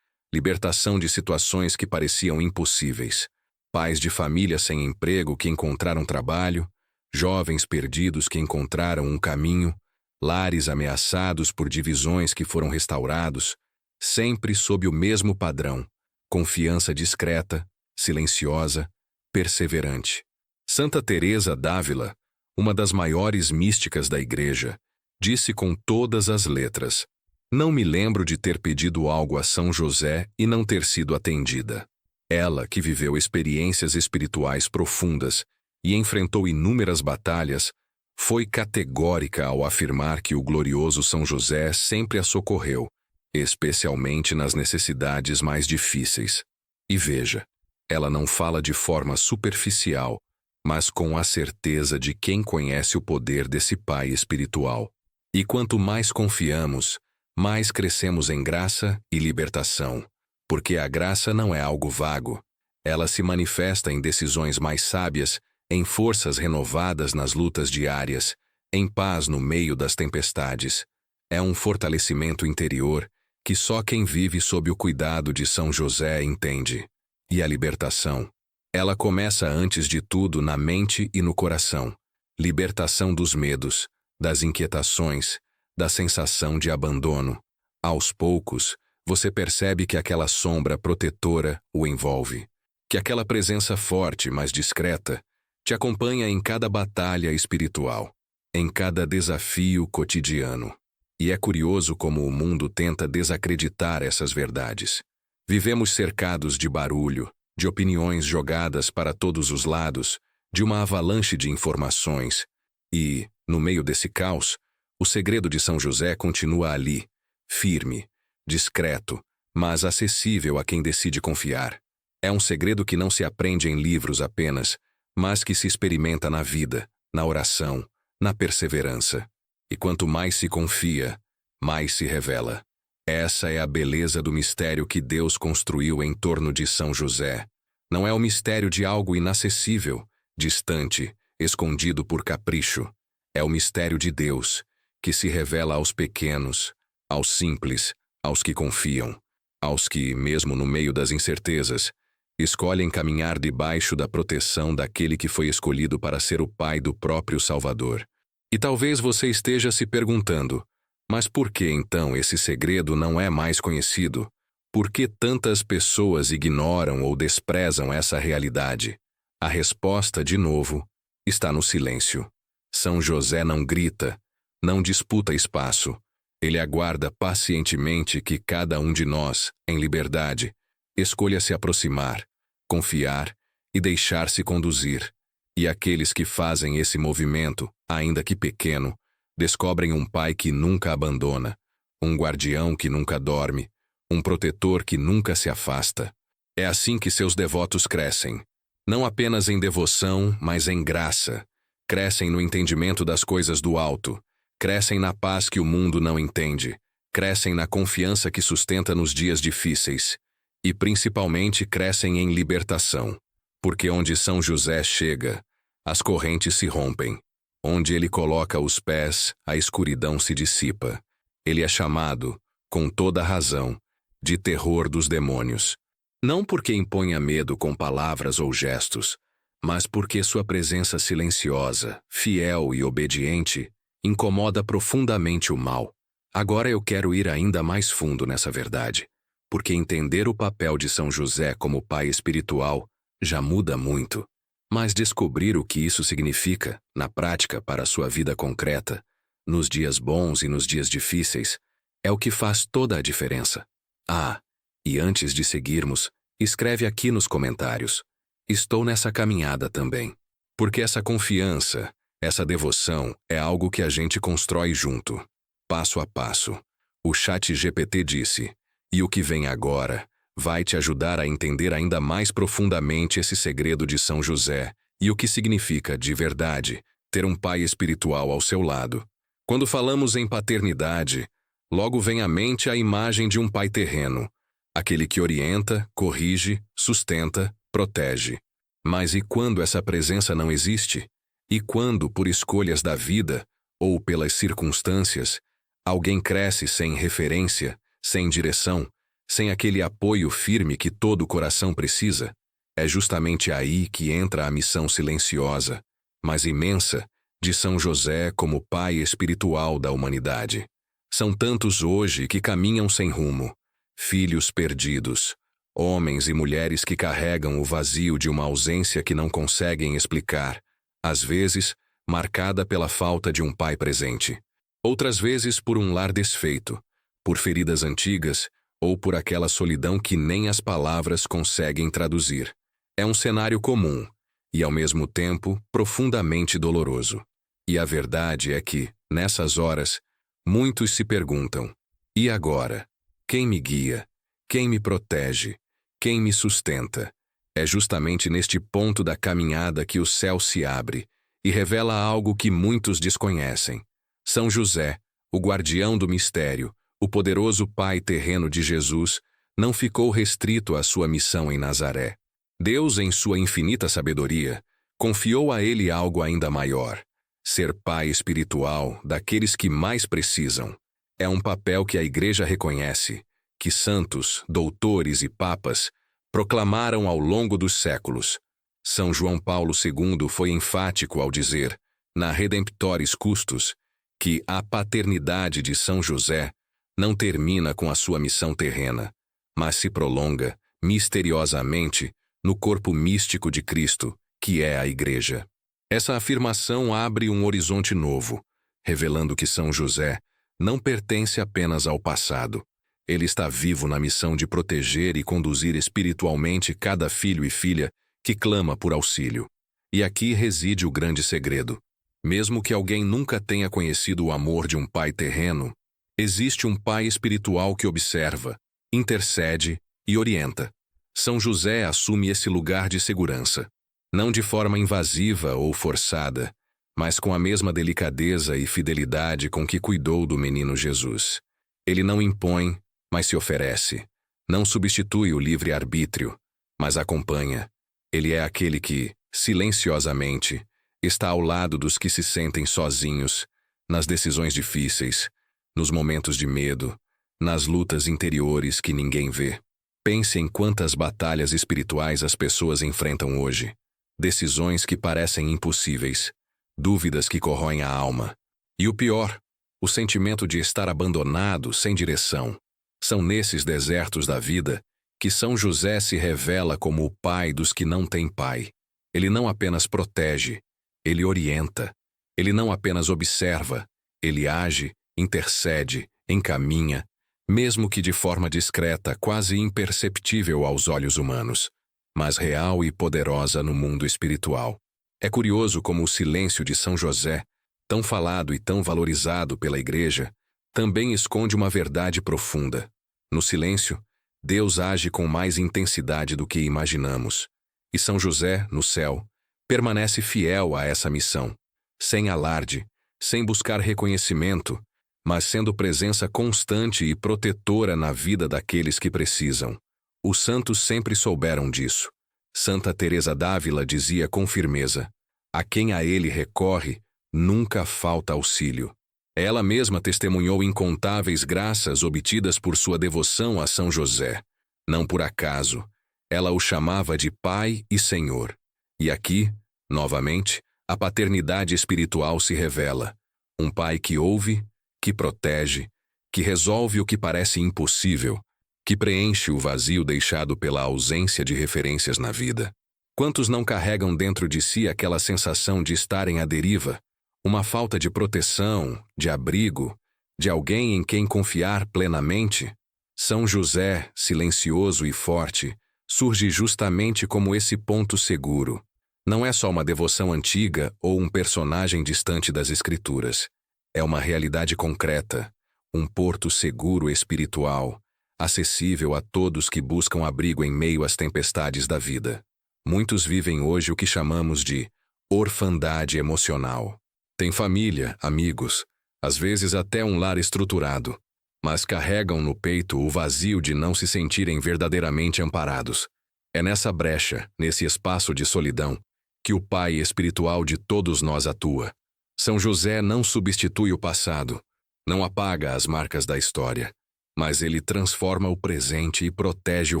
libertação de situações que pareciam impossíveis, pais de família sem emprego que encontraram trabalho, jovens perdidos que encontraram um caminho, lares ameaçados por divisões que foram restaurados, sempre sob o mesmo padrão: confiança discreta, silenciosa, perseverante. Santa Teresa d'Ávila, uma das maiores místicas da Igreja, disse com todas as letras: não me lembro de ter pedido algo a São José e não ter sido atendida. Ela, que viveu experiências espirituais profundas e enfrentou inúmeras batalhas, Foi categórica ao afirmar que o glorioso São José sempre a socorreu, especialmente nas necessidades mais difíceis. E veja, ela não fala de forma superficial, mas com a certeza de quem conhece o poder desse Pai espiritual. E quanto mais confiamos, mais crescemos em graça e libertação. Porque a graça não é algo vago. Ela se manifesta em decisões mais sábias, em forças renovadas nas lutas diárias, em paz no meio das tempestades. É um fortalecimento interior que só quem vive sob o cuidado de São José entende. E a libertação? Ela começa antes de tudo na mente e no coração. Libertação dos medos, das inquietações, da sensação de abandono. Aos poucos, você percebe que aquela sombra protetora o envolve. Que aquela presença forte, mas discreta, te acompanha em cada batalha espiritual, em cada desafio cotidiano. E é curioso como o mundo tenta desacreditar essas verdades. Vivemos cercados de barulho, de opiniões jogadas para todos os lados, de uma avalanche de informações. E, no meio desse caos, o segredo de São José continua ali, firme, discreto, mas acessível a quem decide confiar. É um segredo que não se aprende em livros apenas, mas que se experimenta na vida, na oração, na perseverança. E quanto mais se confia, mais se revela. Essa é a beleza do mistério que Deus construiu em torno de São José. Não é o mistério de algo inacessível, distante, escondido por capricho. É o mistério de Deus, que se revela aos pequenos, aos simples, aos que confiam, aos que, mesmo no meio das incertezas, escolhem caminhar debaixo da proteção daquele que foi escolhido para ser o Pai do próprio Salvador. E talvez você esteja se perguntando, mas por que então esse segredo não é mais conhecido? Por que tantas pessoas ignoram ou desprezam essa realidade? A resposta, de novo, está no silêncio. São José não grita, não disputa espaço. Ele aguarda pacientemente que cada um de nós, em liberdade, escolha se aproximar, confiar e deixar-se conduzir. E aqueles que fazem esse movimento, ainda que pequeno, descobrem um pai que nunca abandona, um guardião que nunca dorme, um protetor que nunca se afasta. É assim que seus devotos crescem, não apenas em devoção, mas em graça. Crescem no entendimento das coisas do alto, crescem na paz que o mundo não entende, crescem na confiança que sustenta nos dias difíceis, e principalmente crescem em libertação, porque onde São José chega, as correntes se rompem. Onde ele coloca os pés, a escuridão se dissipa. Ele é chamado, com toda razão, de terror dos demônios. Não porque imponha medo com palavras ou gestos, mas porque sua presença silenciosa, fiel e obediente incomoda profundamente o mal. Agora eu quero ir ainda mais fundo nessa verdade, porque entender o papel de São José como pai espiritual já muda muito. Mas descobrir o que isso significa, na prática, para a sua vida concreta, nos dias bons e nos dias difíceis, é o que faz toda a diferença. Ah, e antes de seguirmos, escreve aqui nos comentários. Estou nessa caminhada também. Porque essa confiança, essa devoção, é algo que a gente constrói junto, passo a passo. O ChatGPT disse, e o que vem agora vai te ajudar a entender ainda mais profundamente esse segredo de São José e o que significa, de verdade, ter um pai espiritual ao seu lado. Quando falamos em paternidade, logo vem à mente a imagem de um pai terreno, aquele que orienta, corrige, sustenta, protege. Mas e quando essa presença não existe? E quando, por escolhas da vida, ou pelas circunstâncias, alguém cresce sem referência, sem direção, sem aquele apoio firme que todo coração precisa? É justamente aí que entra a missão silenciosa, mas imensa, de São José como pai espiritual da humanidade. São tantos hoje que caminham sem rumo, filhos perdidos, homens e mulheres que carregam o vazio de uma ausência que não conseguem explicar, às vezes, marcada pela falta de um pai presente. Outras vezes por um lar desfeito, por feridas antigas, ou por aquela solidão que nem as palavras conseguem traduzir. É um cenário comum, e ao mesmo tempo profundamente doloroso. E a verdade é que, nessas horas, muitos se perguntam: e agora? Quem me guia? Quem me protege? Quem me sustenta? É justamente neste ponto da caminhada que o céu se abre e revela algo que muitos desconhecem. São José, o guardião do mistério, o poderoso pai terreno de Jesus, não ficou restrito à sua missão em Nazaré. Deus, em sua infinita sabedoria, confiou a ele algo ainda maior: ser pai espiritual daqueles que mais precisam. É um papel que a Igreja reconhece, que santos, doutores e papas proclamaram ao longo dos séculos. São João Paulo II foi enfático ao dizer, na Redemptoris Custos, que a paternidade de São José não termina com a sua missão terrena, mas se prolonga, misteriosamente, no corpo místico de Cristo, que é a Igreja. Essa afirmação abre um horizonte novo, revelando que São José não pertence apenas ao passado. Ele está vivo na missão de proteger e conduzir espiritualmente cada filho e filha que clama por auxílio. E aqui reside o grande segredo. Mesmo que alguém nunca tenha conhecido o amor de um pai terreno, existe um pai espiritual que observa, intercede e orienta. São José assume esse lugar de segurança, não de forma invasiva ou forçada, mas com a mesma delicadeza e fidelidade com que cuidou do menino Jesus. Ele não impõe, mas se oferece. Não substitui o livre-arbítrio, mas acompanha. Ele é aquele que, silenciosamente, está ao lado dos que se sentem sozinhos, nas decisões difíceis, nos momentos de medo, nas lutas interiores que ninguém vê. Pense em quantas batalhas espirituais as pessoas enfrentam hoje. Decisões que parecem impossíveis, dúvidas que corroem a alma. E o pior, o sentimento de estar abandonado, sem direção. São nesses desertos da vida que São José se revela como o pai dos que não têm pai. Ele não apenas protege, ele orienta. Ele não apenas observa, ele age, intercede, encaminha, mesmo que de forma discreta, quase imperceptível aos olhos humanos, mas real e poderosa no mundo espiritual. É curioso como o silêncio de São José, tão falado e tão valorizado pela Igreja, também esconde uma verdade profunda. No silêncio, Deus age com mais intensidade do que imaginamos. E São José, no céu, permanece fiel a essa missão, sem alarde, sem buscar reconhecimento, mas sendo presença constante e protetora na vida daqueles que precisam. Os santos sempre souberam disso. Santa Teresa d'Ávila dizia com firmeza: a quem a ele recorre, nunca falta auxílio. Ela mesma testemunhou incontáveis graças obtidas por sua devoção a São José. Não por acaso, ela o chamava de Pai e Senhor. E aqui, novamente, a paternidade espiritual se revela. Um pai que ouve, que protege, que resolve o que parece impossível, que preenche o vazio deixado pela ausência de referências na vida. Quantos não carregam dentro de si aquela sensação de estarem à deriva, uma falta de proteção, de abrigo, de alguém em quem confiar plenamente? São José, silencioso e forte, surge justamente como esse ponto seguro. Não é só uma devoção antiga ou um personagem distante das Escrituras. É uma realidade concreta, um porto seguro espiritual, acessível a todos que buscam abrigo em meio às tempestades da vida. Muitos vivem hoje o que chamamos de orfandade emocional. Têm família, amigos, às vezes até um lar estruturado, mas carregam no peito o vazio de não se sentirem verdadeiramente amparados. É nessa brecha, nesse espaço de solidão, que o Pai espiritual de todos nós atua. São José não substitui o passado, não apaga as marcas da história, mas ele transforma o presente e protege o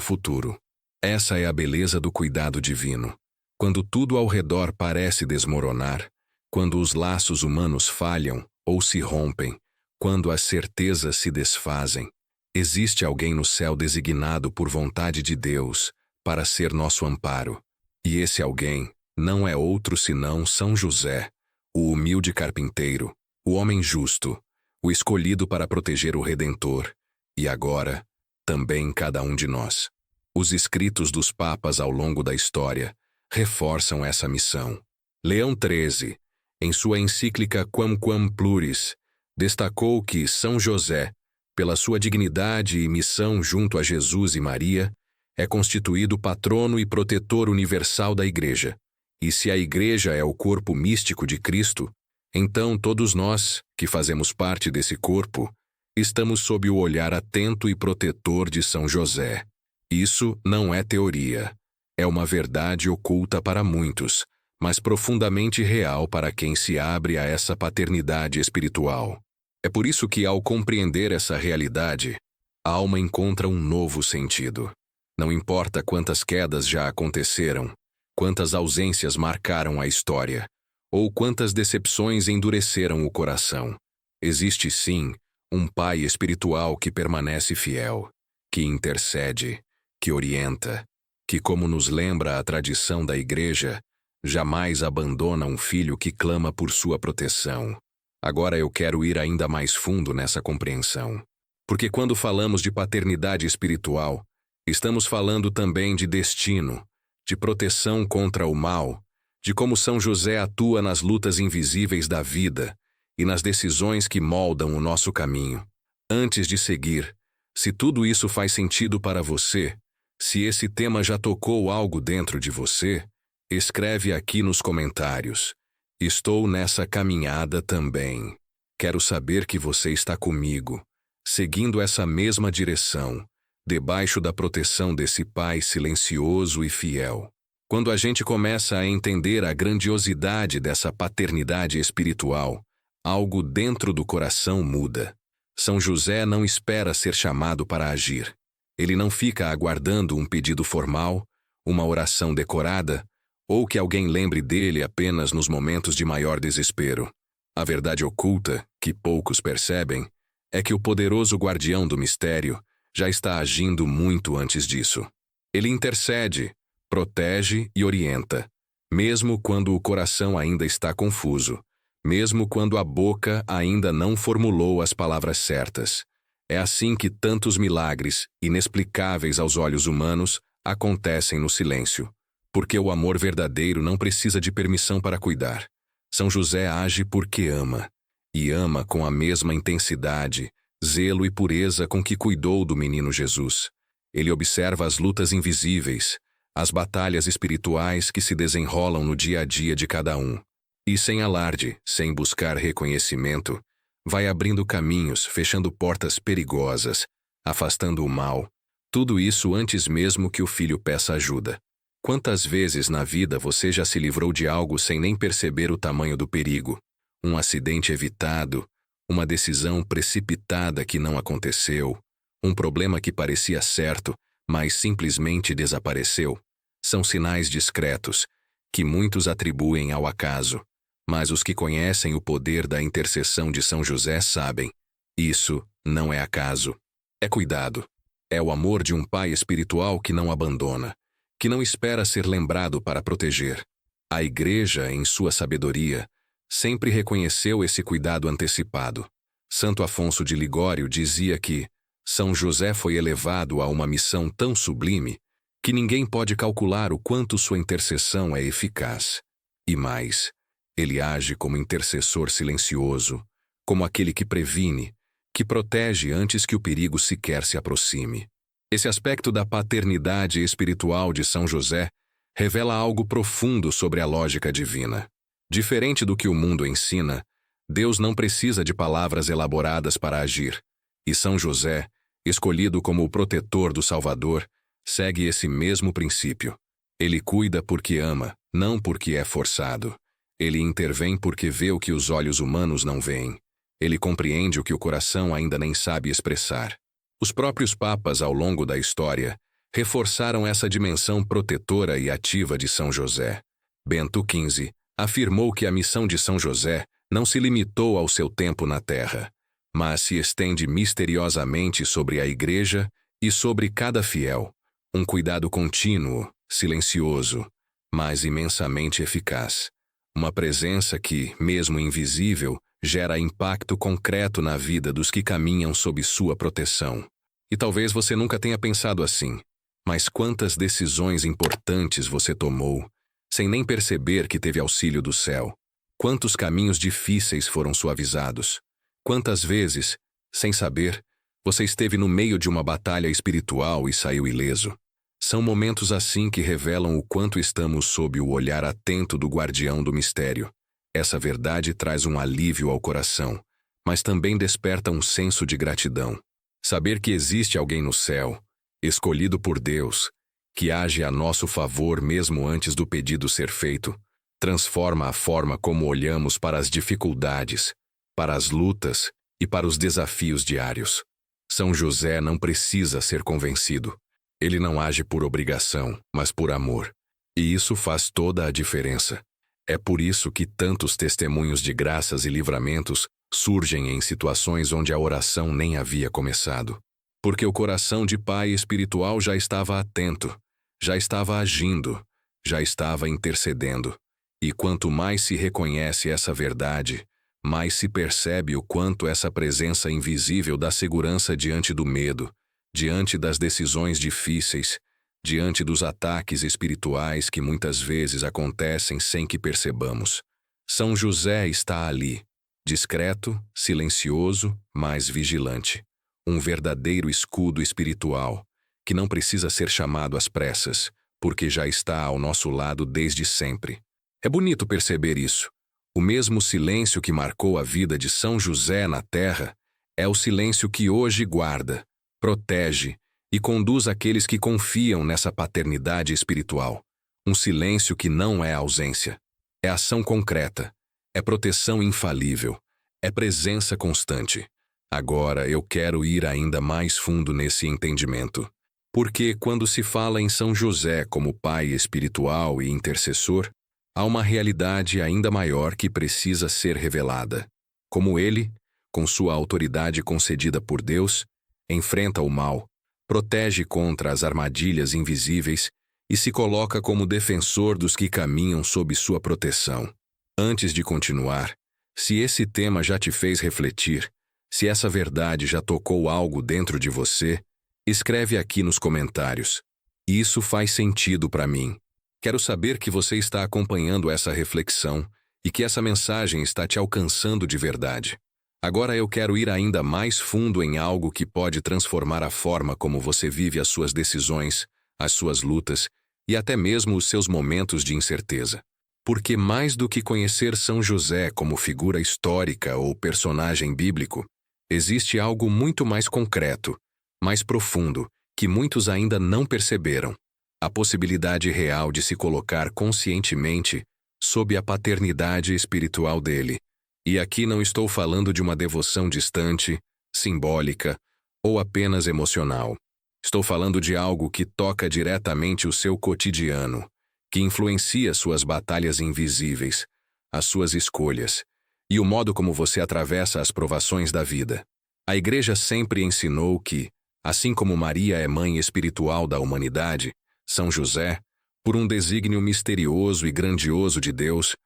futuro. Essa é a beleza do cuidado divino. Quando tudo ao redor parece desmoronar, quando os laços humanos falham ou se rompem, quando as certezas se desfazem, existe alguém no céu designado por vontade de Deus para ser nosso amparo. E esse alguém não é outro senão São José, o humilde carpinteiro, o homem justo, o escolhido para proteger o Redentor, e agora, também cada um de nós. Os escritos dos papas ao longo da história reforçam essa missão. Leão XIII, Em sua encíclica Quamquam Pluris, destacou que São José, pela sua dignidade e missão junto a Jesus e Maria, é constituído patrono e protetor universal da Igreja. E se a Igreja é o corpo místico de Cristo, então todos nós, que fazemos parte desse corpo, estamos sob o olhar atento e protetor de São José. Isso não é teoria. É uma verdade oculta para muitos, mas profundamente real para quem se abre a essa paternidade espiritual. É por isso que, ao compreender essa realidade, a alma encontra um novo sentido. Não importa quantas quedas já aconteceram, quantas ausências marcaram a história, ou quantas decepções endureceram o coração. Existe sim um Pai espiritual que permanece fiel, que intercede, que orienta, que, como nos lembra a tradição da Igreja, jamais abandona um filho que clama por sua proteção. Agora eu quero ir ainda mais fundo nessa compreensão. Porque quando falamos de paternidade espiritual, estamos falando também de destino, de proteção contra o mal, de como São José atua nas lutas invisíveis da vida e nas decisões que moldam o nosso caminho. Antes de seguir, se tudo isso faz sentido para você, se esse tema já tocou algo dentro de você, escreve aqui nos comentários. Estou nessa caminhada também. Quero saber que você está comigo, seguindo essa mesma direção, debaixo da proteção desse Pai silencioso e fiel. Quando a gente começa a entender a grandiosidade dessa paternidade espiritual, algo dentro do coração muda. São José não espera ser chamado para agir. Ele não fica aguardando um pedido formal, uma oração decorada, ou que alguém lembre dele apenas nos momentos de maior desespero. A verdade oculta, que poucos percebem, é que o poderoso guardião do mistério já está agindo muito antes disso. Ele intercede, protege e orienta, mesmo quando o coração ainda está confuso, mesmo quando a boca ainda não formulou as palavras certas. É assim que tantos milagres, inexplicáveis aos olhos humanos, acontecem no silêncio. Porque o amor verdadeiro não precisa de permissão para cuidar. São José age porque ama, e ama com a mesma intensidade, zelo e pureza com que cuidou do menino Jesus. Ele observa as lutas invisíveis, as batalhas espirituais que se desenrolam no dia a dia de cada um. E sem alarde, sem buscar reconhecimento, vai abrindo caminhos, fechando portas perigosas, afastando o mal. Tudo isso antes mesmo que o filho peça ajuda. Quantas vezes na vida você já se livrou de algo sem nem perceber o tamanho do perigo? Um acidente evitado, uma decisão precipitada que não aconteceu, um problema que parecia certo, mas simplesmente desapareceu. São sinais discretos, que muitos atribuem ao acaso, mas os que conhecem o poder da intercessão de São José sabem. Isso não é acaso. É cuidado. É o amor de um pai espiritual que não abandona, que não espera ser lembrado para proteger. A Igreja, em sua sabedoria, sempre reconheceu esse cuidado antecipado. Santo Afonso de Ligório dizia que São José foi elevado a uma missão tão sublime que ninguém pode calcular o quanto sua intercessão é eficaz. E mais, ele age como intercessor silencioso, como aquele que previne, que protege antes que o perigo sequer se aproxime. Esse aspecto da paternidade espiritual de São José revela algo profundo sobre a lógica divina. Diferente do que o mundo ensina, Deus não precisa de palavras elaboradas para agir, e São José, escolhido como o protetor do Salvador, segue esse mesmo princípio. Ele cuida porque ama, não porque é forçado. Ele intervém porque vê o que os olhos humanos não veem. Ele compreende o que o coração ainda nem sabe expressar. Os próprios papas, ao longo da história, reforçaram essa dimensão protetora e ativa de São José. Bento XV afirmou que a missão de São José não se limitou ao seu tempo na Terra, mas se estende misteriosamente sobre a Igreja e sobre cada fiel. Um cuidado contínuo, silencioso, mas imensamente eficaz. Uma presença que, mesmo invisível, gera impacto concreto na vida dos que caminham sob sua proteção. E talvez você nunca tenha pensado assim, mas quantas decisões importantes você tomou, sem nem perceber que teve auxílio do céu. Quantos caminhos difíceis foram suavizados? Quantas vezes, sem saber, você esteve no meio de uma batalha espiritual e saiu ileso? São momentos assim que revelam o quanto estamos sob o olhar atento do guardião do mistério. Essa verdade traz um alívio ao coração, mas também desperta um senso de gratidão. Saber que existe alguém no céu, escolhido por Deus, que age a nosso favor mesmo antes do pedido ser feito, transforma a forma como olhamos para as dificuldades, para as lutas e para os desafios diários. São José não precisa ser convencido. Ele não age por obrigação, mas por amor. E isso faz toda a diferença. É por isso que tantos testemunhos de graças e livramentos surgem em situações onde a oração nem havia começado. Porque o coração de pai espiritual já estava atento, já estava agindo, já estava intercedendo. E quanto mais se reconhece essa verdade, mais se percebe o quanto essa presença invisível dá segurança diante do medo, diante das decisões difíceis, diante dos ataques espirituais que muitas vezes acontecem sem que percebamos. São José está ali, discreto, silencioso, mas vigilante. Um verdadeiro escudo espiritual, que não precisa ser chamado às pressas, porque já está ao nosso lado desde sempre. É bonito perceber isso. O mesmo silêncio que marcou a vida de São José na terra é o silêncio que hoje guarda, protege e conduz aqueles que confiam nessa paternidade espiritual. Um silêncio que não é ausência. É ação concreta. É proteção infalível. É presença constante. Agora eu quero ir ainda mais fundo nesse entendimento. Porque quando se fala em São José como pai espiritual e intercessor, há uma realidade ainda maior que precisa ser revelada. Como ele, com sua autoridade concedida por Deus, enfrenta o mal, protege contra as armadilhas invisíveis e se coloca como defensor dos que caminham sob sua proteção. Antes de continuar, se esse tema já te fez refletir, se essa verdade já tocou algo dentro de você, escreve aqui nos comentários. Isso faz sentido para mim. Quero saber que você está acompanhando essa reflexão e que essa mensagem está te alcançando de verdade. Agora eu quero ir ainda mais fundo em algo que pode transformar a forma como você vive as suas decisões, as suas lutas e até mesmo os seus momentos de incerteza. Porque mais do que conhecer São José como figura histórica ou personagem bíblico, existe algo muito mais concreto, mais profundo, que muitos ainda não perceberam. A possibilidade real de se colocar conscientemente sob a paternidade espiritual dele. E aqui não estou falando de uma devoção distante, simbólica ou apenas emocional. Estou falando de algo que toca diretamente o seu cotidiano, que influencia suas batalhas invisíveis, as suas escolhas e o modo como você atravessa as provações da vida. A Igreja sempre ensinou que, assim como Maria é mãe espiritual da humanidade, São José, por um desígnio misterioso e grandioso de Deus,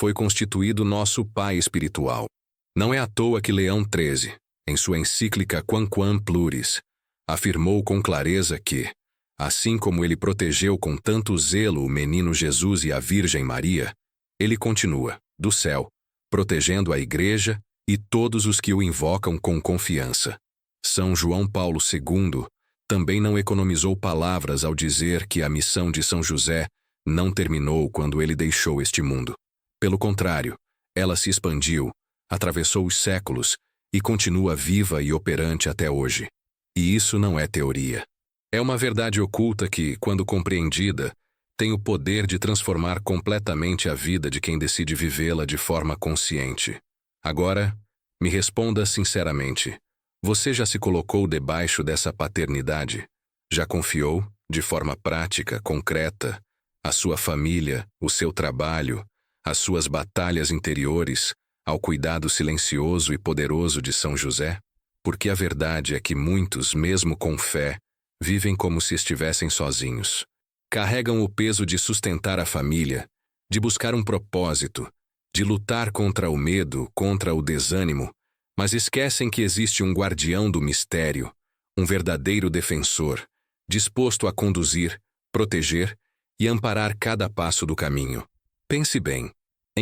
foi constituído nosso pai espiritual. Não é à toa que Leão XIII, em sua encíclica Quamquam Pluris, afirmou com clareza que, assim como ele protegeu com tanto zelo o menino Jesus e a Virgem Maria, ele continua, do céu, protegendo a Igreja e todos os que o invocam com confiança. São João Paulo II também não economizou palavras ao dizer que a missão de São José não terminou quando ele deixou este mundo. Pelo contrário, ela se expandiu, atravessou os séculos e continua viva e operante até hoje. E isso não é teoria. É uma verdade oculta que, quando compreendida, tem o poder de transformar completamente a vida de quem decide vivê-la de forma consciente. Agora, me responda sinceramente. Você já se colocou debaixo dessa paternidade? Já confiou, de forma prática, concreta, a sua família, o seu trabalho, as suas batalhas interiores, ao cuidado silencioso e poderoso de São José? Porque a verdade é que muitos, mesmo com fé, vivem como se estivessem sozinhos. Carregam o peso de sustentar a família, de buscar um propósito, de lutar contra o medo, contra o desânimo, mas esquecem que existe um guardião do mistério, um verdadeiro defensor, disposto a conduzir, proteger e amparar cada passo do caminho. Pense bem,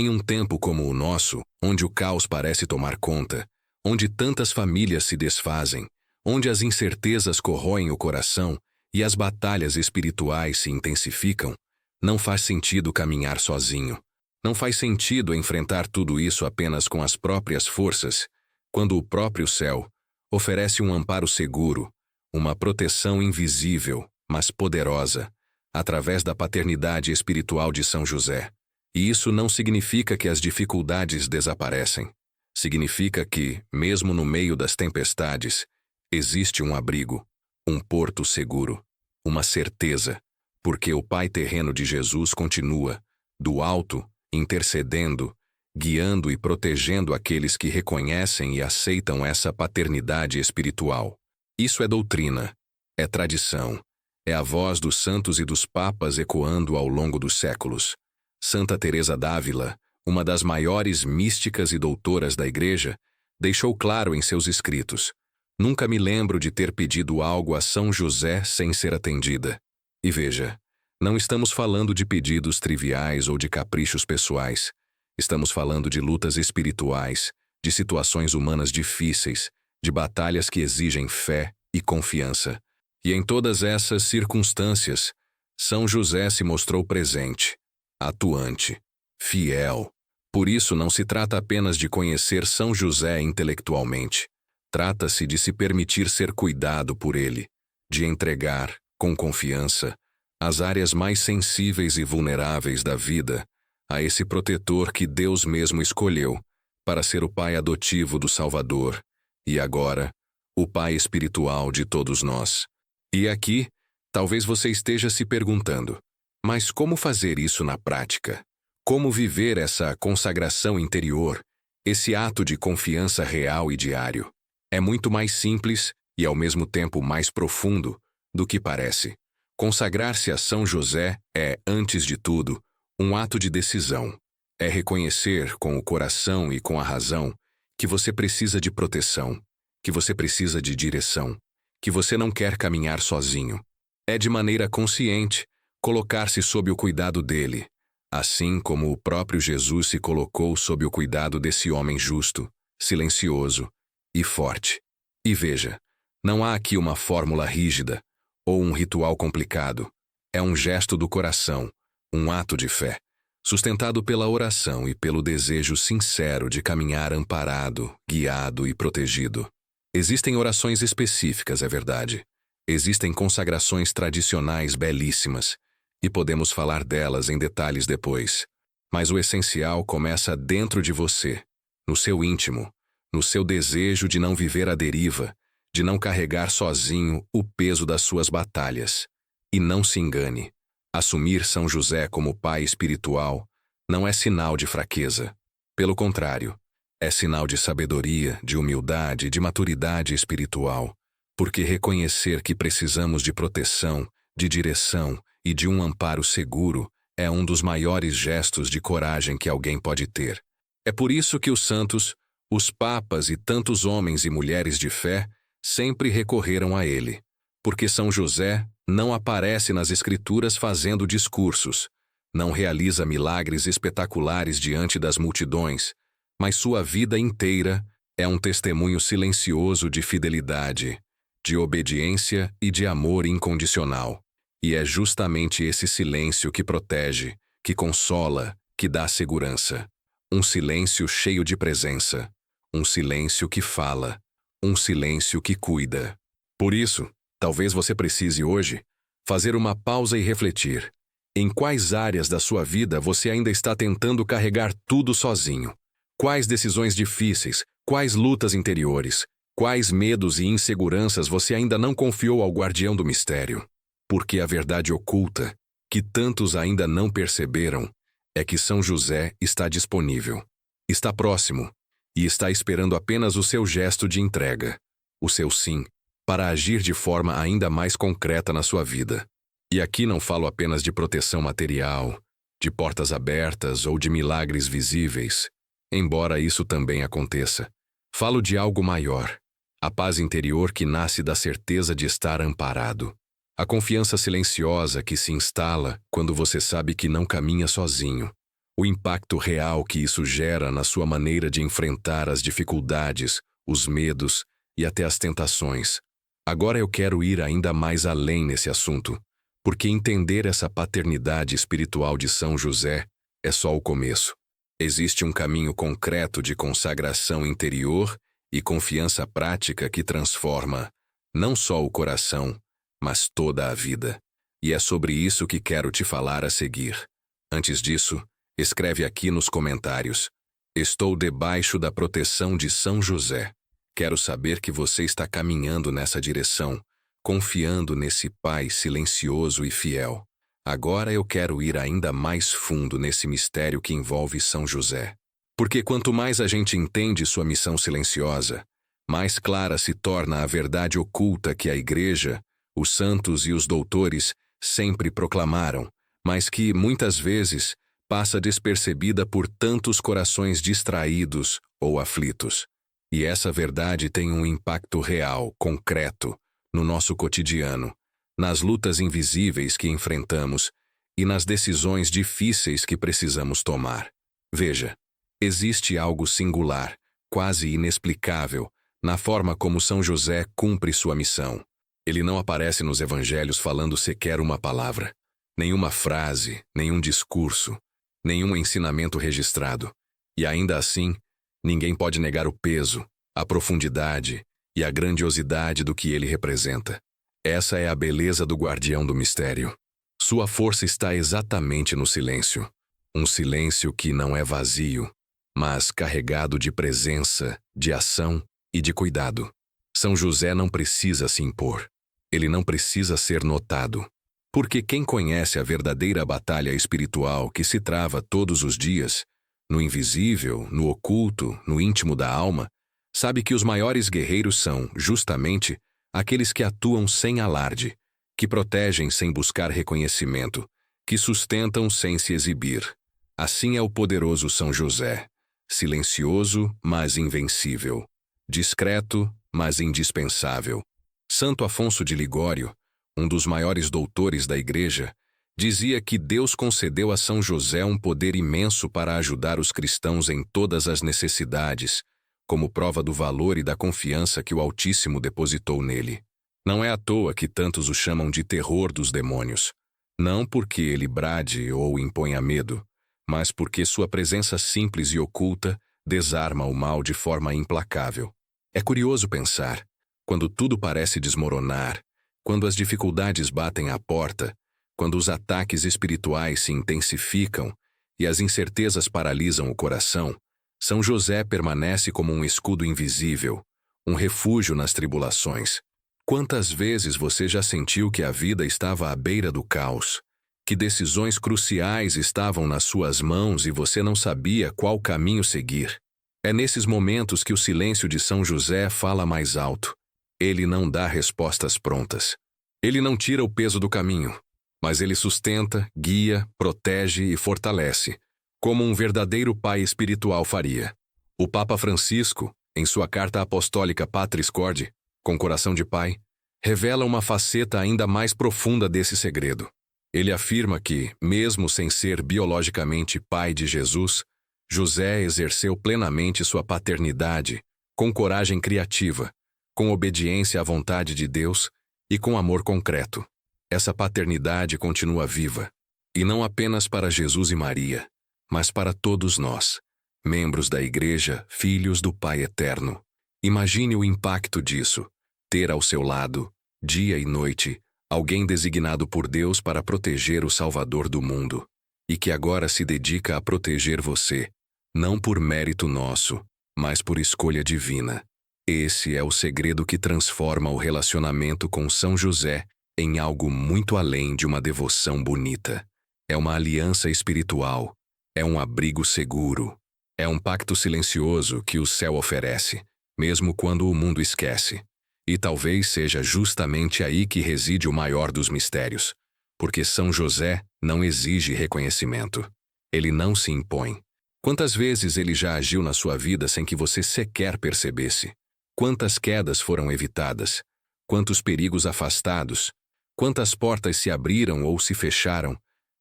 Em um tempo como o nosso, onde o caos parece tomar conta, onde tantas famílias se desfazem, onde as incertezas corroem o coração e as batalhas espirituais se intensificam, não faz sentido caminhar sozinho. Não faz sentido enfrentar tudo isso apenas com as próprias forças, quando o próprio céu oferece um amparo seguro, uma proteção invisível, mas poderosa, através da paternidade espiritual de São José. E isso não significa que as dificuldades desaparecem. Significa que, mesmo no meio das tempestades, existe um abrigo, um porto seguro, uma certeza, porque o Pai terreno de Jesus continua, do alto, intercedendo, guiando e protegendo aqueles que reconhecem e aceitam essa paternidade espiritual. Isso é doutrina, é tradição, é a voz dos santos e dos papas ecoando ao longo dos séculos. Santa Teresa d'Ávila, uma das maiores místicas e doutoras da Igreja, deixou claro em seus escritos: nunca me lembro de ter pedido algo a São José sem ser atendida. E veja, não estamos falando de pedidos triviais ou de caprichos pessoais. Estamos falando de lutas espirituais, de situações humanas difíceis, de batalhas que exigem fé e confiança. E em todas essas circunstâncias, São José se mostrou presente, atuante, fiel. Por isso não se trata apenas de conhecer São José intelectualmente. Trata-se de se permitir ser cuidado por ele, de entregar, com confiança, as áreas mais sensíveis e vulneráveis da vida a esse protetor que Deus mesmo escolheu para ser o pai adotivo do Salvador e agora, o pai espiritual de todos nós. E aqui, talvez você esteja se perguntando: mas como fazer isso na prática? Como viver essa consagração interior, esse ato de confiança real e diário? É muito mais simples e, ao mesmo tempo, mais profundo do que parece. Consagrar-se a São José é, antes de tudo, um ato de decisão. É reconhecer com o coração e com a razão que você precisa de proteção, que você precisa de direção, que você não quer caminhar sozinho. É de maneira consciente colocar-se sob o cuidado dele, assim como o próprio Jesus se colocou sob o cuidado desse homem justo, silencioso e forte. E veja, não há aqui uma fórmula rígida ou um ritual complicado. É um gesto do coração, um ato de fé, sustentado pela oração e pelo desejo sincero de caminhar amparado, guiado e protegido. Existem orações específicas, é verdade. Existem consagrações tradicionais belíssimas, e podemos falar delas em detalhes depois. Mas o essencial começa dentro de você, no seu íntimo, no seu desejo de não viver à deriva, de não carregar sozinho o peso das suas batalhas. E não se engane, assumir São José como pai espiritual não é sinal de fraqueza. Pelo contrário, é sinal de sabedoria, de humildade, de maturidade espiritual, porque reconhecer que precisamos de proteção, de direção e de um amparo seguro é um dos maiores gestos de coragem que alguém pode ter. É por isso que os santos, os papas e tantos homens e mulheres de fé sempre recorreram a ele, porque São José não aparece nas Escrituras fazendo discursos, não realiza milagres espetaculares diante das multidões, mas sua vida inteira é um testemunho silencioso de fidelidade, de obediência e de amor incondicional. E é justamente esse silêncio que protege, que consola, que dá segurança. Um silêncio cheio de presença, um silêncio que fala, um silêncio que cuida. Por isso, talvez você precise hoje fazer uma pausa e refletir. Em quais áreas da sua vida você ainda está tentando carregar tudo sozinho? Quais decisões difíceis, quais lutas interiores, quais medos e inseguranças você ainda não confiou ao guardião do mistério? Porque a verdade oculta, que tantos ainda não perceberam, é que São José está disponível, está próximo e está esperando apenas o seu gesto de entrega, o seu sim, para agir de forma ainda mais concreta na sua vida. E aqui não falo apenas de proteção material, de portas abertas ou de milagres visíveis, embora isso também aconteça. Falo de algo maior, a paz interior que nasce da certeza de estar amparado. A confiança silenciosa que se instala quando você sabe que não caminha sozinho. o impacto real que isso gera na sua maneira de enfrentar as dificuldades, os medos e até as tentações. Agora eu quero ir ainda mais além nesse assunto, porque entender essa paternidade espiritual de São José é só o começo. Existe um caminho concreto de consagração interior e confiança prática que transforma não só o coração, mas toda a vida. E é sobre isso que quero te falar a seguir. Antes disso, escreve aqui nos comentários: estou debaixo da proteção de São José. Quero saber que você está caminhando nessa direção, confiando nesse Pai silencioso e fiel. Agora eu quero ir ainda mais fundo nesse mistério que envolve São José. Porque quanto mais a gente entende sua missão silenciosa, mais clara se torna a verdade oculta que a Igreja, os santos e os doutores sempre proclamaram, mas que, muitas vezes, passa despercebida por tantos corações distraídos ou aflitos. E essa verdade tem um impacto real, concreto, no nosso cotidiano, nas lutas invisíveis que enfrentamos e nas decisões difíceis que precisamos tomar. Veja, existe algo singular, quase inexplicável, na forma como São José cumpre sua missão. Ele não aparece nos evangelhos falando sequer uma palavra, nenhuma frase, nenhum discurso, nenhum ensinamento registrado. E ainda assim, ninguém pode negar o peso, a profundidade e a grandiosidade do que ele representa. Essa é a beleza do guardião do mistério. Sua força está exatamente no silêncio. Um silêncio que não é vazio, mas carregado de presença, de ação e de cuidado. São José não precisa se impor. Ele não precisa ser notado. Porque quem conhece a verdadeira batalha espiritual que se trava todos os dias, no invisível, no oculto, no íntimo da alma, sabe que os maiores guerreiros são, justamente, aqueles que atuam sem alarde, que protegem sem buscar reconhecimento, que sustentam sem se exibir. Assim é o poderoso São José, silencioso, mas invencível, discreto, mas indispensável. Santo Afonso de Ligório, um dos maiores doutores da Igreja, dizia que Deus concedeu a São José um poder imenso para ajudar os cristãos em todas as necessidades, como prova do valor e da confiança que o Altíssimo depositou nele. Não é à toa que tantos o chamam de terror dos demônios. Não porque ele brade ou imponha medo, mas porque sua presença simples e oculta desarma o mal de forma implacável. É curioso pensar, quando tudo parece desmoronar, quando as dificuldades batem à porta, quando os ataques espirituais se intensificam e as incertezas paralisam o coração, São José permanece como um escudo invisível, um refúgio nas tribulações. Quantas vezes você já sentiu que a vida estava à beira do caos, que decisões cruciais estavam nas suas mãos e você não sabia qual caminho seguir? É nesses momentos que o silêncio de São José fala mais alto. Ele não dá respostas prontas. Ele não tira o peso do caminho, mas ele sustenta, guia, protege e fortalece, como um verdadeiro pai espiritual faria. O Papa Francisco, em sua carta apostólica Patris Corde, com coração de pai, revela uma faceta ainda mais profunda desse segredo. Ele afirma que, mesmo sem ser biologicamente pai de Jesus, José exerceu plenamente sua paternidade, com coragem criativa, com obediência à vontade de Deus e com amor concreto. Essa paternidade continua viva, e não apenas para Jesus e Maria, mas para todos nós, membros da Igreja, filhos do Pai Eterno. Imagine o impacto disso, ter ao seu lado, dia e noite, alguém designado por Deus para proteger o Salvador do mundo, e que agora se dedica a proteger você, não por mérito nosso, mas por escolha divina. Esse é o segredo que transforma o relacionamento com São José em algo muito além de uma devoção bonita. É uma aliança espiritual, é um abrigo seguro, é um pacto silencioso que o céu oferece, mesmo quando o mundo esquece. E talvez seja justamente aí que reside o maior dos mistérios, porque São José não exige reconhecimento. Ele não se impõe. Quantas vezes ele já agiu na sua vida sem que você sequer percebesse? Quantas quedas foram evitadas? Quantos perigos afastados? Quantas portas se abriram ou se fecharam,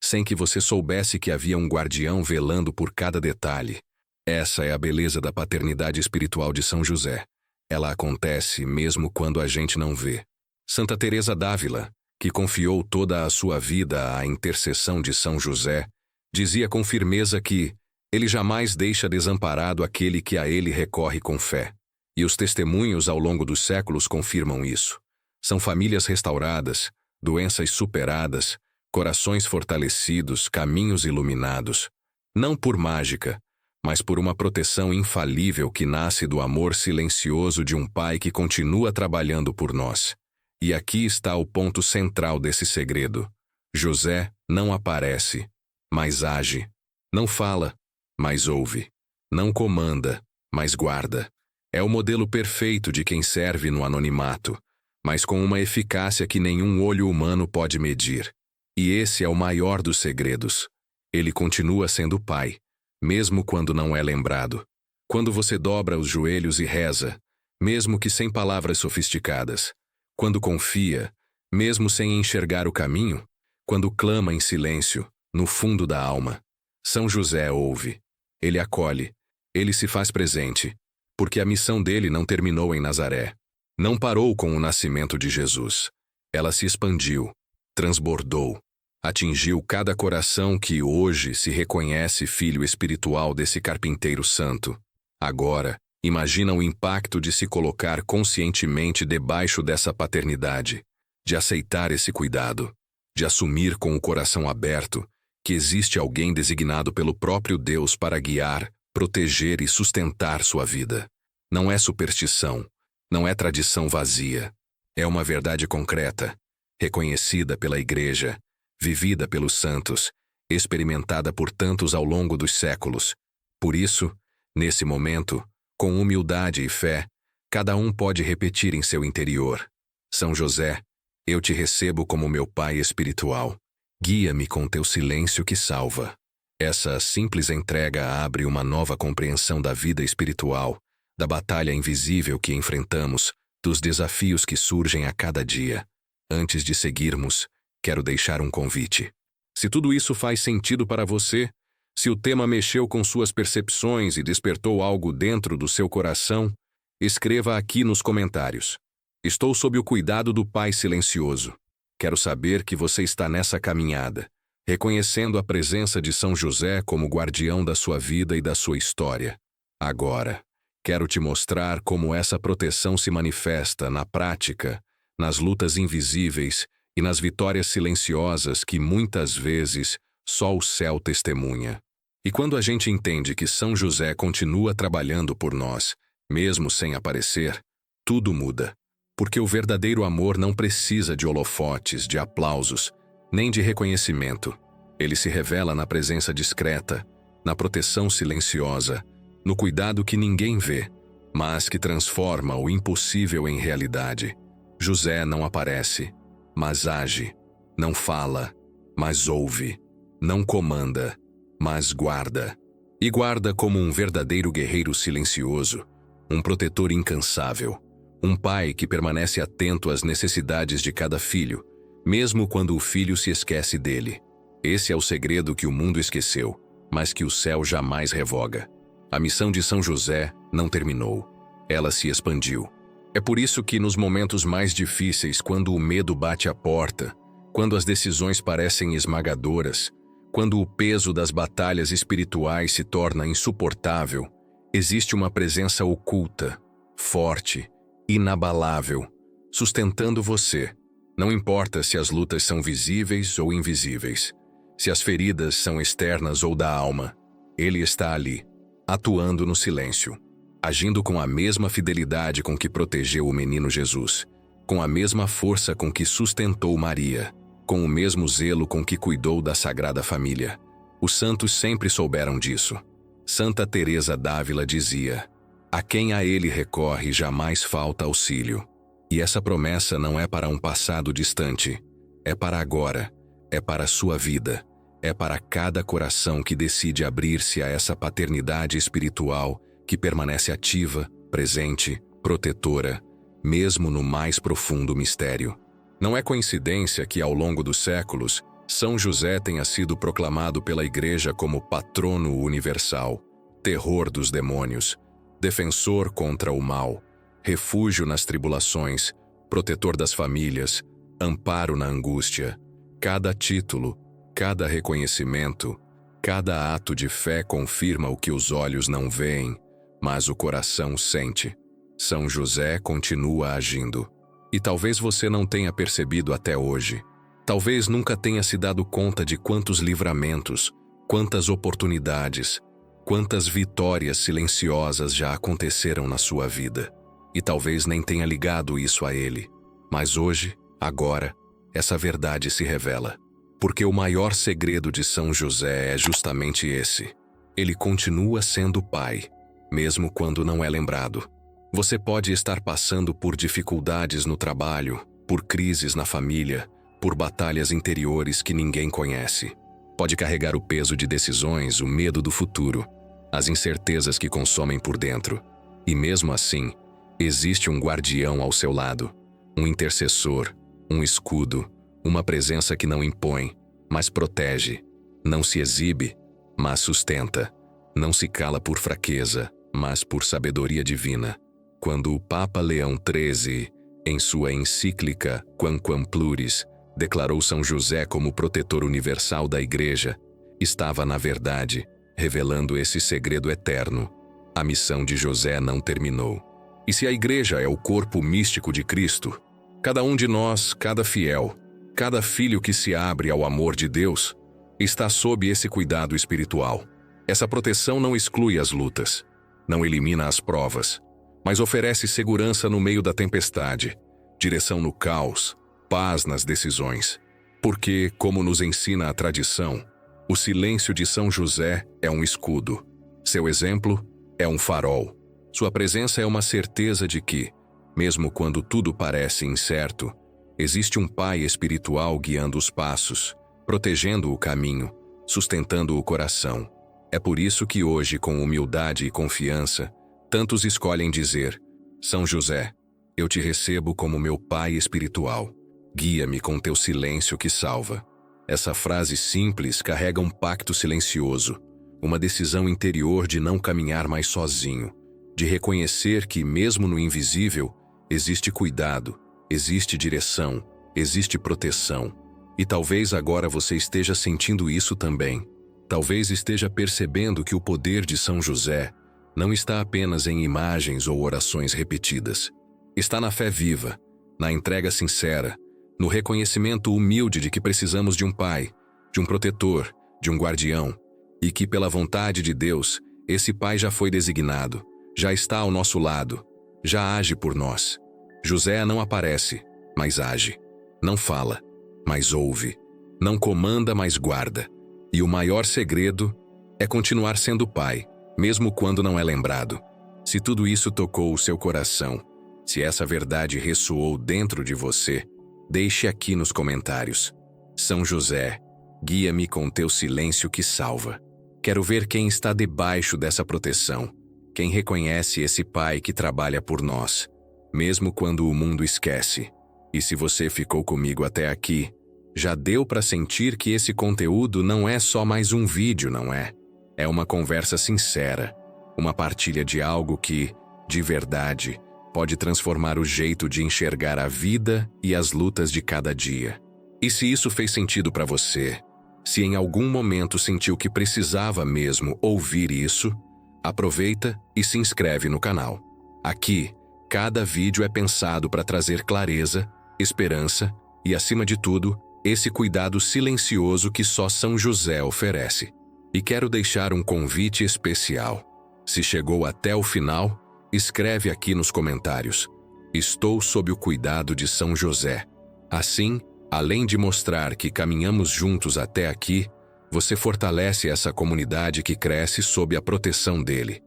sem que você soubesse que havia um guardião velando por cada detalhe. Essa é a beleza da paternidade espiritual de São José. Ela acontece mesmo quando a gente não vê. Santa Teresa d'Ávila, que confiou toda a sua vida à intercessão de São José, dizia com firmeza que ele jamais deixa desamparado aquele que a ele recorre com fé. E os testemunhos ao longo dos séculos confirmam isso. São famílias restauradas, doenças superadas, corações fortalecidos, caminhos iluminados. Não por mágica, mas por uma proteção infalível que nasce do amor silencioso de um pai que continua trabalhando por nós. E aqui está o ponto central desse segredo. José não aparece, mas age. Não fala, mas ouve. Não comanda, mas guarda. É o modelo perfeito de quem serve no anonimato, mas com uma eficácia que nenhum olho humano pode medir. E esse é o maior dos segredos. Ele continua sendo pai, mesmo quando não é lembrado. Quando você dobra os joelhos e reza, mesmo que sem palavras sofisticadas. Quando confia, mesmo sem enxergar o caminho. Quando clama em silêncio, no fundo da alma. São José ouve. Ele acolhe. Ele se faz presente. Porque a missão dele não terminou em Nazaré. Não parou com o nascimento de Jesus. Ela se expandiu, transbordou, atingiu cada coração que hoje se reconhece filho espiritual desse carpinteiro santo. Agora, imagina o impacto de se colocar conscientemente debaixo dessa paternidade, de aceitar esse cuidado, de assumir com o coração aberto que existe alguém designado pelo próprio Deus para guiar, proteger e sustentar sua vida. Não é superstição, não é tradição vazia. É uma verdade concreta, reconhecida pela Igreja, vivida pelos santos, experimentada por tantos ao longo dos séculos. Por isso, nesse momento, com humildade e fé, cada um pode repetir em seu interior: São José, eu te recebo como meu pai espiritual. Guia-me com teu silêncio que salva. Essa simples entrega abre uma nova compreensão da vida espiritual, da batalha invisível que enfrentamos, dos desafios que surgem a cada dia. Antes de seguirmos, quero deixar um convite. Se tudo isso faz sentido para você, se o tema mexeu com suas percepções e despertou algo dentro do seu coração, escreva aqui nos comentários. Estou sob o cuidado do Pai Silencioso. Quero saber que você está nessa caminhada, reconhecendo a presença de São José como guardião da sua vida e da sua história. Agora, quero te mostrar como essa proteção se manifesta na prática, nas lutas invisíveis e nas vitórias silenciosas que muitas vezes só o céu testemunha. E quando a gente entende que São José continua trabalhando por nós, mesmo sem aparecer, tudo muda. Porque o verdadeiro amor não precisa de holofotes, de aplausos, nem de reconhecimento. Ele se revela na presença discreta, na proteção silenciosa, no cuidado que ninguém vê, mas que transforma o impossível em realidade. José não aparece, mas age. Não fala, mas ouve. Não comanda, mas guarda. E guarda como um verdadeiro guerreiro silencioso, um protetor incansável. Um pai que permanece atento às necessidades de cada filho, mesmo quando o filho se esquece dele. Esse é o segredo que o mundo esqueceu, mas que o céu jamais revoga. A missão de São José não terminou. Ela se expandiu. É por isso que nos momentos mais difíceis, quando o medo bate à porta, quando as decisões parecem esmagadoras, quando o peso das batalhas espirituais se torna insuportável, existe uma presença oculta, forte, inabalável, sustentando você. Não importa se as lutas são visíveis ou invisíveis, se as feridas são externas ou da alma, ele está ali, atuando no silêncio, agindo com a mesma fidelidade com que protegeu o menino Jesus, com a mesma força com que sustentou Maria, com o mesmo zelo com que cuidou da Sagrada Família. Os santos sempre souberam disso. Santa Teresa d'Ávila dizia: a quem a ele recorre jamais falta auxílio. E essa promessa não é para um passado distante, é para agora, é para a sua vida, é para cada coração que decide abrir-se a essa paternidade espiritual que permanece ativa, presente, protetora, mesmo no mais profundo mistério. Não é coincidência que, ao longo dos séculos, São José tenha sido proclamado pela Igreja como patrono universal, terror dos demônios, defensor contra o mal, refúgio nas tribulações, protetor das famílias, amparo na angústia. Cada título, cada reconhecimento, cada ato de fé confirma o que os olhos não veem, mas o coração sente. São José continua agindo. E talvez você não tenha percebido até hoje. Talvez nunca tenha se dado conta de quantos livramentos, quantas oportunidades, quantas vitórias silenciosas já aconteceram na sua vida. E talvez nem tenha ligado isso a ele. Mas hoje, agora, essa verdade se revela. Porque o maior segredo de São José é justamente esse. Ele continua sendo pai, mesmo quando não é lembrado. Você pode estar passando por dificuldades no trabalho, por crises na família, por batalhas interiores que ninguém conhece. Pode carregar o peso de decisões, o medo do futuro, as incertezas que consomem por dentro. E mesmo assim, existe um guardião ao seu lado, um intercessor, um escudo, uma presença que não impõe, mas protege, não se exibe, mas sustenta, não se cala por fraqueza, mas por sabedoria divina. Quando o Papa Leão XIII, em sua encíclica Quamquam Pluris, declarou São José como protetor universal da Igreja, estava, na verdade, revelando esse segredo eterno. A missão de José não terminou. E se a Igreja é o corpo místico de Cristo, cada um de nós, cada fiel, cada filho que se abre ao amor de Deus, está sob esse cuidado espiritual. Essa proteção não exclui as lutas, não elimina as provas, mas oferece segurança no meio da tempestade, direção no caos, paz nas decisões. Porque, como nos ensina a tradição, o silêncio de São José é um escudo. Seu exemplo é um farol. Sua presença é uma certeza de que, mesmo quando tudo parece incerto, existe um pai espiritual guiando os passos, protegendo o caminho, sustentando o coração. É por isso que hoje, com humildade e confiança, tantos escolhem dizer: São José, eu te recebo como meu pai espiritual. Guia-me com teu silêncio que salva. Essa frase simples carrega um pacto silencioso, uma decisão interior de não caminhar mais sozinho, de reconhecer que, mesmo no invisível, existe cuidado, existe direção, existe proteção. E talvez agora você esteja sentindo isso também. Talvez esteja percebendo que o poder de São José não está apenas em imagens ou orações repetidas. Está na fé viva, na entrega sincera, no reconhecimento humilde de que precisamos de um pai, de um protetor, de um guardião, e que, pela vontade de Deus, esse pai já foi designado, já está ao nosso lado, já age por nós. José não aparece, mas age. Não fala, mas ouve. Não comanda, mas guarda. E o maior segredo é continuar sendo pai, mesmo quando não é lembrado. Se tudo isso tocou o seu coração, se essa verdade ressoou dentro de você, deixe aqui nos comentários. São José, guia-me com teu silêncio que salva. Quero ver quem está debaixo dessa proteção, quem reconhece esse pai que trabalha por nós, mesmo quando o mundo esquece. E se você ficou comigo até aqui, já deu para sentir que esse conteúdo não é só mais um vídeo, não é? É uma conversa sincera, uma partilha de algo que, de verdade, pode transformar o jeito de enxergar a vida e as lutas de cada dia. E se isso fez sentido para você, se em algum momento sentiu que precisava mesmo ouvir isso, aproveita e se inscreve no canal. Aqui, cada vídeo é pensado para trazer clareza, esperança e, acima de tudo, esse cuidado silencioso que só São José oferece. E quero deixar um convite especial. Se chegou até o final, escreve aqui nos comentários: estou sob o cuidado de São José. Assim, além de mostrar que caminhamos juntos até aqui, você fortalece essa comunidade que cresce sob a proteção dele.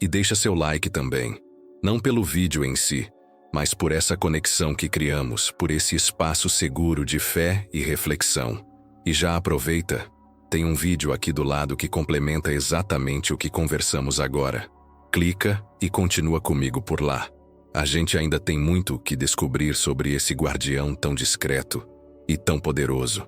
E deixa seu like também. Não pelo vídeo em si, mas por essa conexão que criamos, por esse espaço seguro de fé e reflexão. E já aproveita, tem um vídeo aqui do lado que complementa exatamente o que conversamos agora. Clica e continua comigo por lá. A gente ainda tem muito o que descobrir sobre esse guardião tão discreto e tão poderoso.